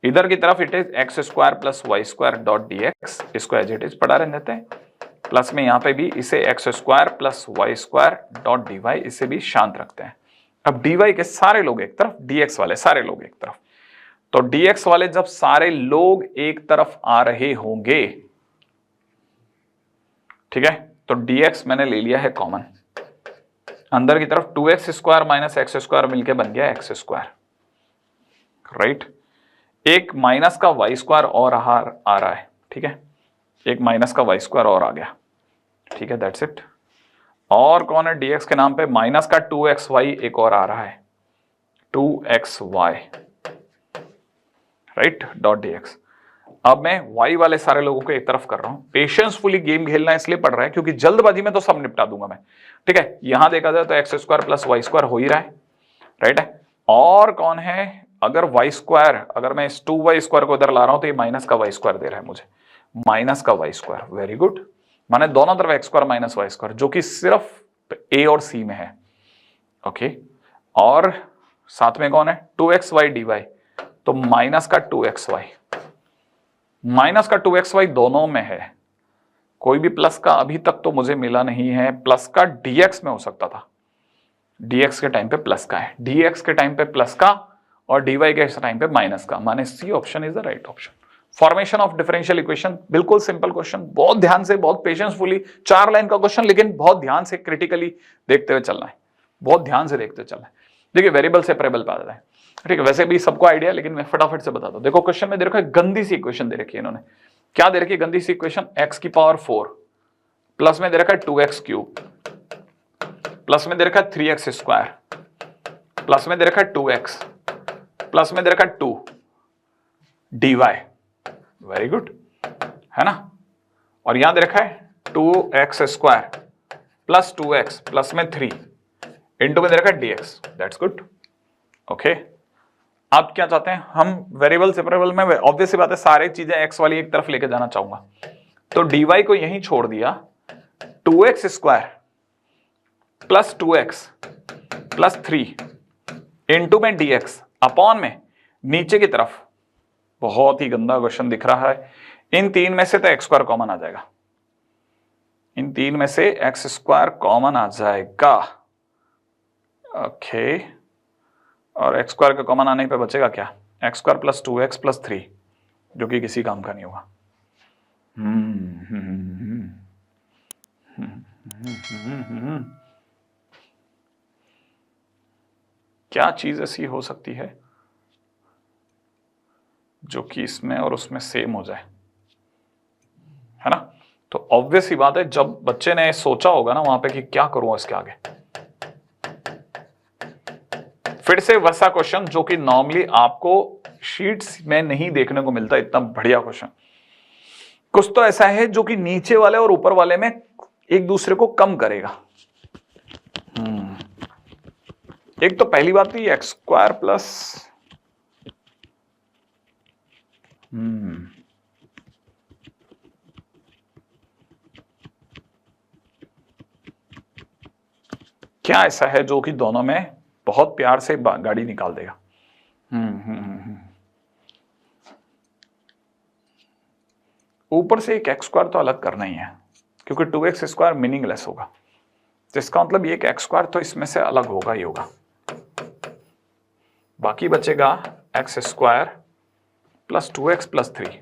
इधर की तरफ it is x square plus Y square dot d x, इसको एज इट इज पढ़ा रहने देते हैं। प्लस में यहां पे भी इसे x square plus Y square dot d y, इसे भी शांत रखते हैं। अब डी वाई के सारे लोग एक तरफ, डी एक्स वाले सारे लोग एक तरफ। तो डी एक्स वाले जब सारे लोग एक तरफ आ रहे होंगे, ठीक है, तो डी एक्स मैंने ले लिया है कॉमन, अंदर की तरफ 2x square minus x square मिलके बन गया एक्स स्क्वायर, राइट। एक माइनस का वाई स्क्वायर और आ रहा है, ठीक है, एक माइनस का वाई स्क्वायर और आ गया, ठीक है, दैट्स इट। और कौन है dx के नाम पे, माइनस का 2xy एक और आ रहा है, 2xy, राइट, डॉट dx। अब मैं y वाले सारे लोगों को एक तरफ कर रहा हूं, पेशेंसफुली गेम खेलना इसलिए पड़ रहा है क्योंकि जल्दबाजी में तो सब निपटा दूंगा मैं, ठीक है। यहां देखा जाए तो x square plus Y square हो ही रहा है, राइट है। और कौन है, अगर वाई स्क्वायर, अगर मैं इस 2y स्क्वायर को इधर ला रहा हूं तो ये माइनस का वाई स्क्वायर दे रहा है मुझे, माइनस का वाई स्क्वायर, वेरी गुड। माने दोनों तरफ x square minus y square, जो कि सिर्फ ए और सी में है, ओके। और साथ में कौन है, 2xy dy, तो माइनस का 2xy, माइनस का 2xy दोनों में है, कोई भी प्लस का अभी तक तो मुझे मिला नहीं है। प्लस का dx में हो सकता था, dx के टाइम पे प्लस का है, dx के टाइम पे प्लस का और dy के टाइम पे माइनस का, माने C option is the right option. Formation of differential equation, बिल्कुल सिंपल क्वेश्चन, बहुत ध्यान से, बहुत पेशेंसफुली, 4 लाइन का क्वेश्चन, लेकिन बहुत ध्यान से क्रिटिकली देखते हुए चलना है, बहुत ध्यान से देखते हुए चलना है। देखिए वेरिएबल सेपरेबल पे आ जाता है, ठीक है, वैसे भी सबको आइडिया, लेकिन मैं फटाफट से बता दूं। देखो क्वेश्चन में दे रखा है, गंदी सी इक्वेशन दे रखी है इन्होंने, क्या दे रखी है गंदी सी इक्वेशन, x की पावर 4 प्लस में दे रखा है 2x क्यूब, प्लस में दे रखा है 3x स्क्वायर, प्लस में दे रखा है 2x, प्लस में दे रखा है 2 dy, वेरी गुड, है ना। और यहां दे रखा है 2x square plus 2x plus में 3 इंटू में दे रखा है dx, दैट्स गुड, ओके। आप क्या चाहते हैं, हम वेरिएबल सेपरेबल में ऑब्वियस सी बात है सारी चीजें x वाली एक तरफ लेके जाना चाहूंगा, तो dy को यहीं छोड़ दिया, 2x square plus 2x plus 3 into में dx अपॉन में नीचे की तरफ, बहुत ही गंदा क्वेश्चन दिख रहा है, इन तीन में से तो एक्स स्क्वायर कॉमन आ जाएगा, इन तीन में से एक्स स्क्वायर कॉमन आ जाएगा, ओके। और एक्स स्क्वायर का कॉमन आने पे बचेगा क्या, x square plus 2x plus 3, जो कि किसी काम का नहीं होगा। क्या चीज ऐसी हो सकती है जो कि इसमें और उसमें सेम हो जाए, है ना। तो ऑब्वियस ही बात है, जब बच्चे ने सोचा होगा ना वहां पे कि क्या करूं इसके आगे, फिर से वैसा क्वेश्चन जो कि नॉर्मली आपको शीट्स में नहीं देखने को मिलता, इतना बढ़िया क्वेश्चन। कुछ तो ऐसा है जो कि नीचे वाले और ऊपर वाले में एक दूसरे को कम करेगा। एक तो पहली बात थी एक्स स्क्वायर प्लस क्या ऐसा है जो कि दोनों में बहुत प्यार से गाड़ी निकाल देगा। ऊपर से एक एक्स स्क्वायर तो अलग करना ही है, क्योंकि 2x स्क्वायर मीनिंगलेस होगा, तो इसका मतलब ये कि एक्स स्क्वायर तो इसमें से अलग होगा ही होगा। बाकी बचेगा x square plus 2x plus 3,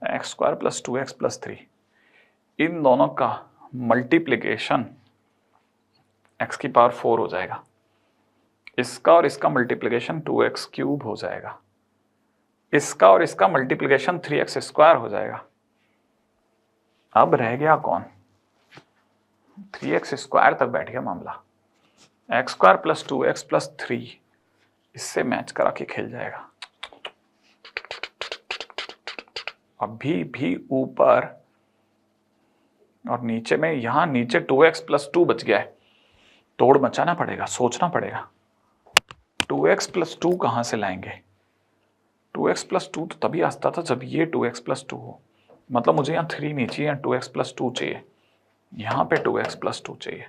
x square plus 2x plus 3, इन दोनों का मल्टीप्लिकेशन x की पावर 4 हो जाएगा, इसका और इसका मल्टीप्लिकेशन 2x क्यूब हो जाएगा, इसका और इसका मल्टीप्लिकेशन 3x स्क्वायर हो जाएगा। अब रह गया कौन, 3x स्क्वायर तक बैठ गया मामला, x square plus 2x plus 3 इससे मैच करा के खेल जाएगा। अभी भी ऊपर और नीचे में, यहां नीचे 2x प्लस 2 बच गया है, तोड़ मचाना पड़ेगा, सोचना पड़ेगा 2x प्लस 2 कहां से लाएंगे। 2x प्लस 2 तो तभी आता था जब ये 2x प्लस 2 हो, मतलब मुझे यहाँ 3 नहीं चाहिए, 2x प्लस 2 चाहिए, यहाँ पे 2x प्लस 2 चाहिए,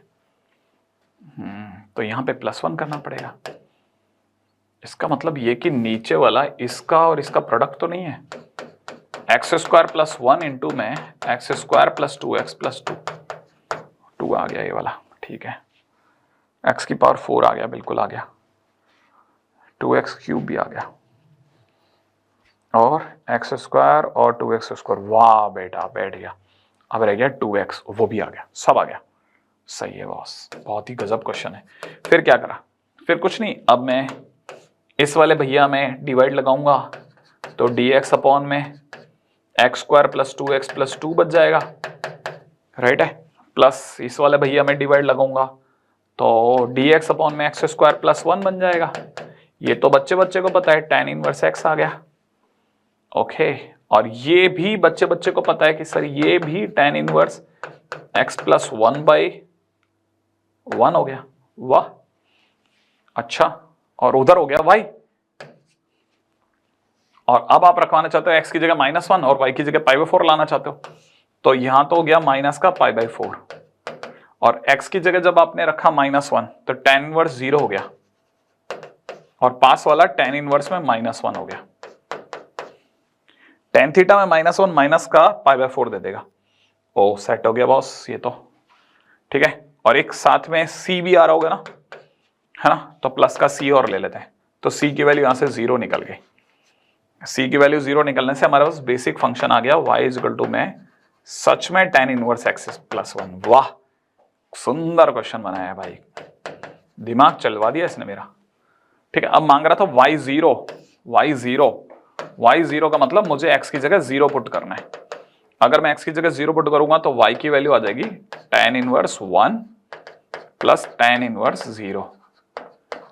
तो यहाँ पे +1 करना पड़ेगा। इसका मतलब ये कि नीचे वाला इसका और इसका प्रोडक्ट तो नहीं है, एक्स स्क्वायर प्लस 1 इंटू में x square plus 2x plus 2 आ गया ये वाला, ठीक है। x की पावर 4 आ गया, बिल्कुल आ गया, 2x क्यूब भी आ गया, और एक्स स्क्वायर और 2x स्क्वायर, वाह बेटा बैठ गया। अब रह गया 2x, वो भी आ गया, सब आ गया। सही है बॉस, बहुत ही गजब क्वेश्चन है। फिर क्या करा, फिर कुछ नहीं, अब मैं इस वाले भैया में डिवाइड लगाऊंगा तो dx अपॉन में x square plus 2x plus 2 बच जाएगा, राइट है। प्लस इस वाले भैया में डिवाइड लगाऊंगा तो dx अपॉन में एक्स स्क्वायर प्लस 1 बन जाएगा। ये तो बच्चे बच्चे को पता है, tan इनवर्स x आ गया। ओके, और ये भी बच्चे बच्चे को पता है कि सर ये भी tan इनवर्स x प्लस 1/1 हो गया। वाह, अच्छा, और उधर हो गया y, और अब आप रखवाना चाहते हो x की जगह -1 और y की जगह π/4 लाना चाहते हो, तो यहां तो हो गया माइनस का π/4, और x की जगह जब आपने रखा -1 तो tan इनवर्स 0 हो गया, और पास वाला tan इनवर्स में -1 हो गया। tan थीटा में -1 माइनस का π/4 दे देगा। ओ सेट हो गया बॉस, ये तो ठीक है। और एक साथ में c भी आ रहा होगा ना, है ना, तो प्लस का c और ले लेते हैं, तो c की वैल्यू यहां से 0 निकल गई। c की वैल्यू 0 निकलने से हमारे पास बेसिक फंक्शन आ गया y इज इक्वल टू में सच में tan इनवर्स x प्लस 1। वाह, सुंदर क्वेश्चन बनाया है भाई, दिमाग चलवा दिया इसने मेरा। ठीक है, अब मांग रहा था y0 का मतलब मुझे x की जगह 0 पुट करना है। अगर मैं x की जगह 0 पुट करूंगा तो y की वैल्यू आ जाएगी tan inverse 1 plus tan inverse 0,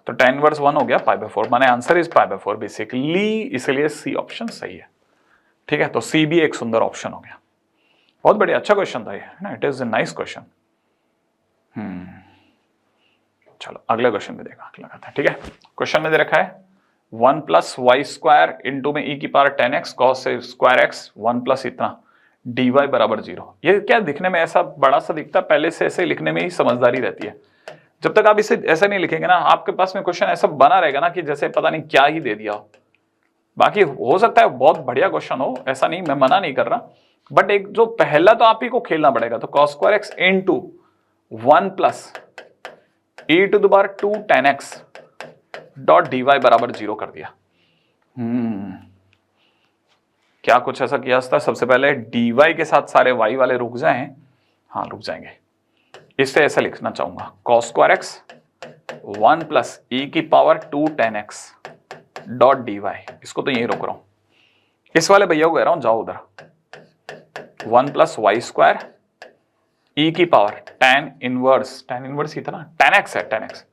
तो tan इनवर्स 1 हो गया π/4, माने आंसर इज π/4 बेसिकली, इसलिए सी ऑप्शन सही है। ठीक है, तो सी भी एक सुंदर ऑप्शन हो गया। बहुत बढ़िया, अच्छा क्वेश्चन था ये ना, it is a nice question. चलो अगले क्वेश्चन में देखा लगाता है। ठीक है, क्वेश्चन में दे रखा है 1 प्लस वाई स्क्वायर इंटू में e की power 10x cos square x 1 plus इतना dy बराबर 0। ये क्या दिखने में ऐसा बड़ा सा दिखता है, पहले से ऐसे लिखने में ही समझदारी रहती है। जब तक आप इसे ऐसा नहीं लिखेंगे ना, आपके पास में क्वेश्चन ऐसा बना रहेगा ना कि जैसे पता नहीं क्या ही दे दिया हो। बाकी हो सकता है बहुत बढ़िया क्वेश्चन हो, ऐसा नहीं, मैं मना नहीं कर रहा, बट एक जो पहला तो आप ही को खेलना पड़ेगा। तो cos square x into 1 plus e to the power 2 tan x dot dy बराबर 0 कर दिया। क्या कुछ ऐसा किया था, सबसे पहले dy के साथ सारे y वाले रुक जाएं, हाँ रुक जाएंगे। इससे ऐसा लिखना चाहूंगा cos square x 1 plus e की power 2 tan x dot dy, इसको तो यही रोक रहा हूं। इस वाले भैया को कह रहा हूं जाओ उधर, 1 प्लस वाई स्क्वायर e की पावर tan इनवर्स ही था ना, tan x है, tan x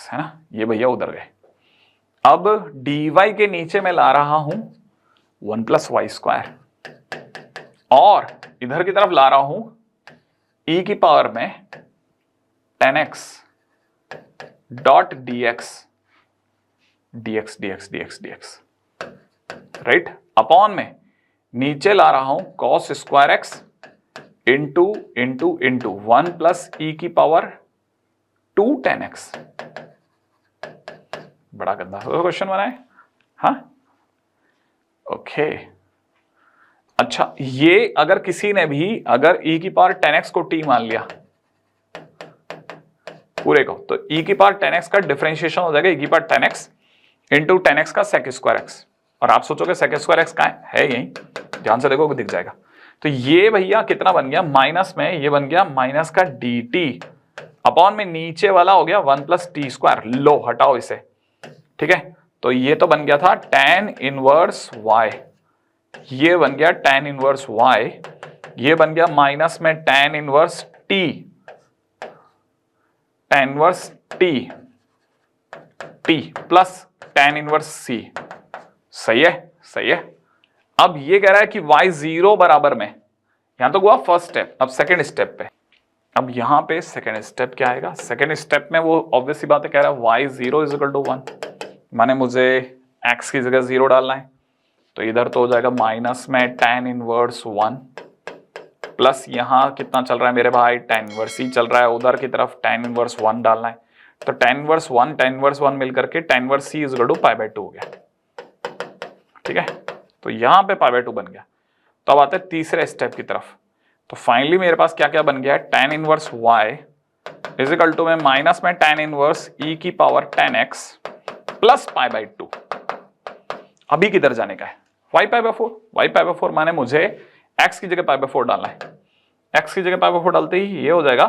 है ना, ये भैया उधर गए। अब dy के नीचे मैं ला रहा हूं 1 प्लस वाई स्क्वायर, और इधर की तरफ ला रहा हूं e की पावर में tan x dot dx right, upon में नीचे ला रहा हूं cos square x into 1 plus e की पावर 2 tan x। बड़ा गंदा क्वेश्चन बनाए, हाँ ओके। अच्छा, ये अगर किसी ने भी अगर e की पावर 10 x को t मान लिया पूरे को, तो e की पावर 10 x का डिफरेंशिएशन हो जाएगा e की पावर 10 x इंटू 10 x का sec स्क्वायर x। और आप सोचोगे sec स्क्वायर x कहां है, यही ध्यान से देखो दिख जाएगा। तो ये भैया कितना बन गया, माइनस में ये बन गया माइनस का dt अपॉन में नीचे वाला हो गया 1 प्लस टी स्क्वायर। लो हटाओ इसे, ठीक है, तो ये तो बन गया था tan इनवर्स y, ये बन गया tan इनवर्स y, ये बन गया माइनस में tan inverse t plus tan inverse c। सही है। अब ये कह रहा है कि y 0 बराबर में, यहां तो हुआ फर्स्ट स्टेप, अब सेकेंड स्टेप पे, अब यहां पे सेकेंड स्टेप क्या आएगा, सेकेंड स्टेप में वो ऑब्वियस सी बात है, कह रहा है y 0 इज इक्वल टू 1, माने मुझे x की जगह 0 डालना है, तो इधर तो हो जाएगा माइनस में tan इनवर्स 1 प्लस यहां कितना चल रहा है मेरे भाई, tan इनवर्स ही चल रहा है, उधर की तरफ tan इनवर्स 1 डालना है, तो tan इनवर्स 1 मिलकर के tan inverse c is equal to π/2 हो गया। ठीक है, तो यहां पे π/2 बन गया। तो अब आते हैं तीसरे स्टेप की तरफ। तो फाइनली मेरे पास क्या क्या बन गया है, tan inverse y is equal to में माइनस में tan इनवर्स e की पावर 10x प्लस π/2। अभी किधर जाने का है, y π/4 माने मुझे x की जगह पाई बाय 4 डालना है। x की जगह पाई बाय 4 डालते ही ये हो जाएगा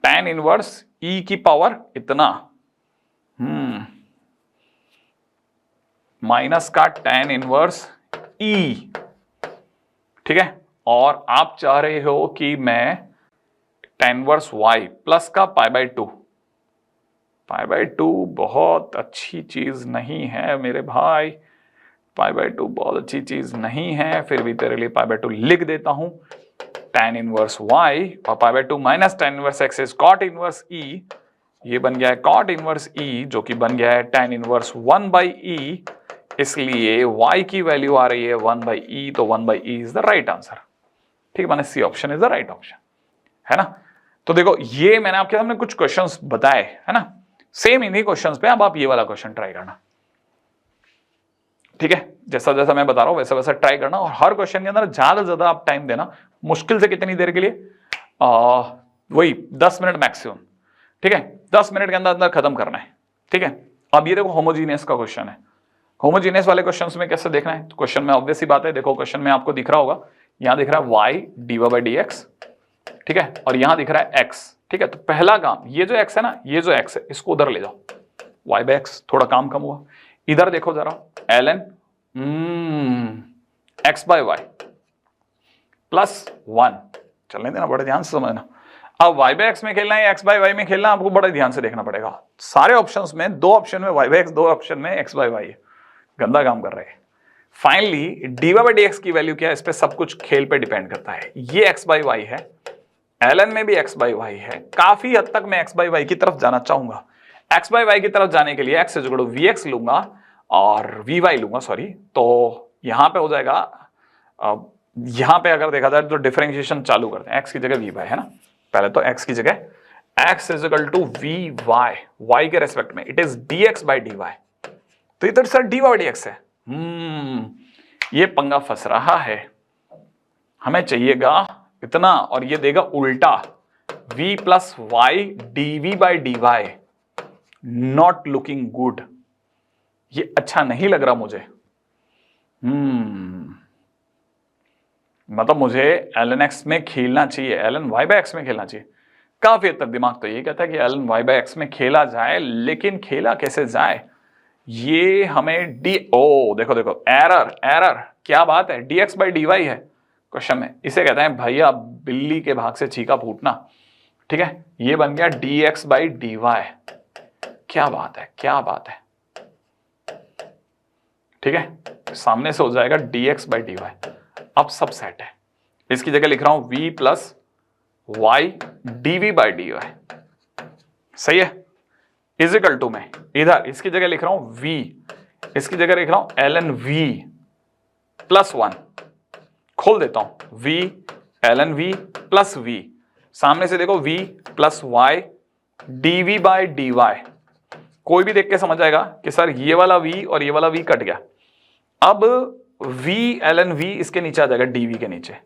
tan इनवर्स e की पावर इतना माइनस का tan इनवर्स e, ठीक है। और आप चाह रहे हो कि मैं tan इनवर्स y प्लस का पाई बाय 2, पाई बाय 2 बहुत अच्छी चीज नहीं है मेरे भाई, पाई बाय 2 बहुत अच्छी चीज नहीं है, फिर भी तेरे लिए पाई बाय 2 लिख देता हूं। tan इनवर्स y और pi by 2 minus tan inverse x is cot inverse e, ये बन गया है cot इनवर्स e जो कि बन गया है tan इनवर्स 1 बाई e, इसलिए y की वैल्यू आ रही है 1 बाई e, तो 1 by e is the right answer. ठीक है, माने C option is the right option, है ना। तो देखो ये मैंने आपके सामने कुछ क्वेश्चंस बताए, है ना, सेम इन्हीं क्वेश्चंस पे अब आप ये वाला क्वेश्चन ट्राई करना। ठीक है, जैसा जैसा मैं बता रहा हूं वैसा वैसा ट्राई करना, और हर क्वेश्चन के अंदर ज्यादा ज्यादा आप टाइम देना। मुश्किल से कितनी देर के लिए, वही 10 मिनट मैक्सिमम। ठीक है, 10 मिनट के अंदर अंदर खत्म करना है। ठीक है, अब ये देखो होमोजीनियस का क्वेश्चन है। होमोजीनियस वाले क्वेश्चंस में कैसे देखना है, तो क्वेश्चन में ऑब्वियस ही बात है, देखो क्वेश्चन में आपको दिख रहा होगा, यहां दिख रहा है y dy बाई dx, ठीक है, और यहां दिख रहा है x। ठीक है, तो पहला काम, ये जो x है ना, ये जो x है इसको उधर ले जाओ, y बाई x, थोड़ा काम कम हुआ। इधर देखो जरा ln x by y plus 1, चलने देना, बड़े ध्यान से समझना। अब y बाई x में खेलना है, x बाई y में खेलना, आपको बड़े ध्यान से देखना पड़ेगा। सारे ऑप्शंस में, 2 ऑप्शन में y बाई x, 2 ऑप्शन में x बाई y है, गंदा काम कर रहे हैं। फाइनली dy बाई dx की वैल्यू क्या है, इस पे सब कुछ खेल पे डिपेंड करता है। ये x बाई y है, ln में भी x बाई y है, काफी हद तक मैं x बाई y की तरफ जाना चाहूंगा। x बाई y की तरफ जाने के लिए x से जुड़ो vx लूंगा और vy लूंगा, सॉरी, तो यहां पे हो जाएगा, यहां पे अगर देखा जाए तो डिफरेंशिएशन चालू करते हैं, x की जगह vy, है ना। पहले तो x की जगह x is equal to vy, y के रेस्पेक्ट में it is dx by dy, तो इधर सर dy बाई dx है। ये पंगा फंस रहा है, हमें चाहिएगा इतना, और ये देगा उल्टा v plus y dv by dy, not looking good, ये अच्छा नहीं लग रहा मुझे। मतलब मुझे ln x में खेलना चाहिए, ln y बाई x में खेलना चाहिए। काफी हद तक दिमाग तो ये कहता है कि ln y बाई x में खेला जाए, लेकिन खेला कैसे जाए, ये हमें देखो देखो, एरर एरर, क्या बात है, dx बाई dy है क्वेश्चन में, इसे कहते हैं भैया बिल्ली के भाग से चीका फूटना। ठीक है, ये बन गया dx बाई dy, क्या बात है, क्या बात है। ठीक है, सामने से हो जाएगा dx बाई dy, अब सब सेट है। इसकी जगह लिख रहा हूं v plus y dv by dy, सही है, इजिकल टू में इधर इसकी जगह लिख रहा हूं v, इसकी जगह लिख रहा हूं ln v प्लस 1, खोल देता हूं v ln v plus v, सामने से देखो v plus y dv by dy, कोई भी देख के समझ जाएगा कि सर ये वाला v और ये वाला v कट गया। अब v ln v इसके नीचे आ जाएगा dv के नीचे,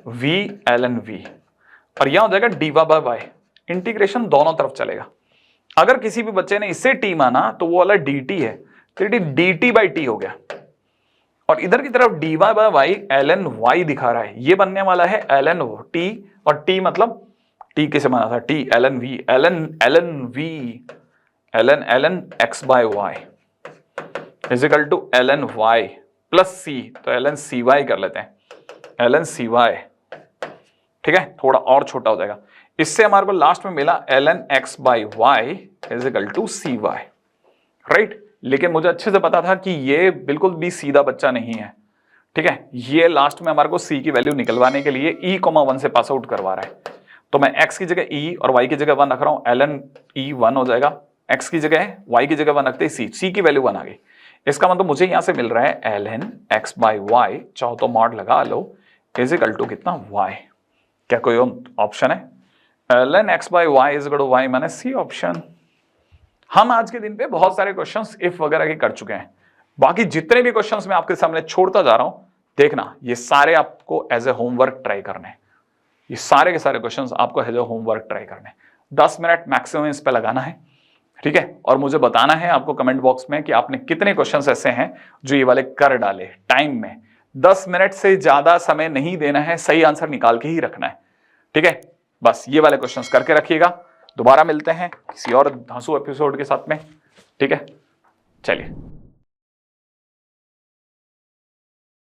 v ln v, और यहां हो जाएगा dy बाई y, इंटीग्रेशन दोनों तरफ चलेगा। अगर किसी भी बच्चे ने इसे t माना तो वो वाला dt है, तो dt बाई t हो गया, और इधर की तरफ dy by y ln y दिखा रहा है, ये बनने वाला है ln t, और t मतलब t किसे माना था, t ln v, ln v ln x by y is equal to ln y plus c, तो ln cy कर लेते हैं, ln cy, ठीक है, थोड़ा और छोटा हो जाएगा। इससे हमारे को लास्ट में मिला ln x by y is equal to cy, right. लेकिन मुझे अच्छे से पता था कि ये बिल्कुल भी सीधा बच्चा नहीं है। ठीक है, ये लास्ट में हमारे को c की वैल्यू निकलवाने के लिए e,1 से पास आउट करवा रहा है, तो मैं x की जगह e और y की जगह 1 रख रहा हूं, ln e 1 हो जाएगा, x की जगह y की जगह 1 रखते ही c की वैल्यू 1 आ गई। इसका मतलब मुझे यहां से मिल रहा है ln x बाई y, चाहो तो मॉड लगा लो, इज इक्वल टू कितना y, क्या कोई ऑप्शन है, ln x by y is equal to y, माने सी ऑप्शन। हम आज के दिन पे बहुत सारे क्वेश्चंस इफ वगैरह के कर चुके हैं, बाकी जितने भी क्वेश्चंस मैं आपके सामने छोड़ता जा रहा हूं, देखना ये सारे आपको एज ए होमवर्क ट्राई करने, ये सारे के सारे क्वेश्चंस आपको एज ए होमवर्क ट्राई करने, 10 मिनट मैक्सिमम इस पे लगाना है। ठीक है, और मुझे बताना है आपको कमेंट बॉक्स में कि आपने कितने क्वेश्चंस ऐसे हैं जो ये वाले कर डाले टाइम में, 10 मिनट से ज्यादा समय नहीं देना है, सही आंसर निकाल के ही रखना है। ठीक है, बस ये वाले क्वेश्चंस करके रखिएगा। दोबारा मिलते हैं किसी और धांसू एपिसोड के साथ में। ठीक है, चलिए।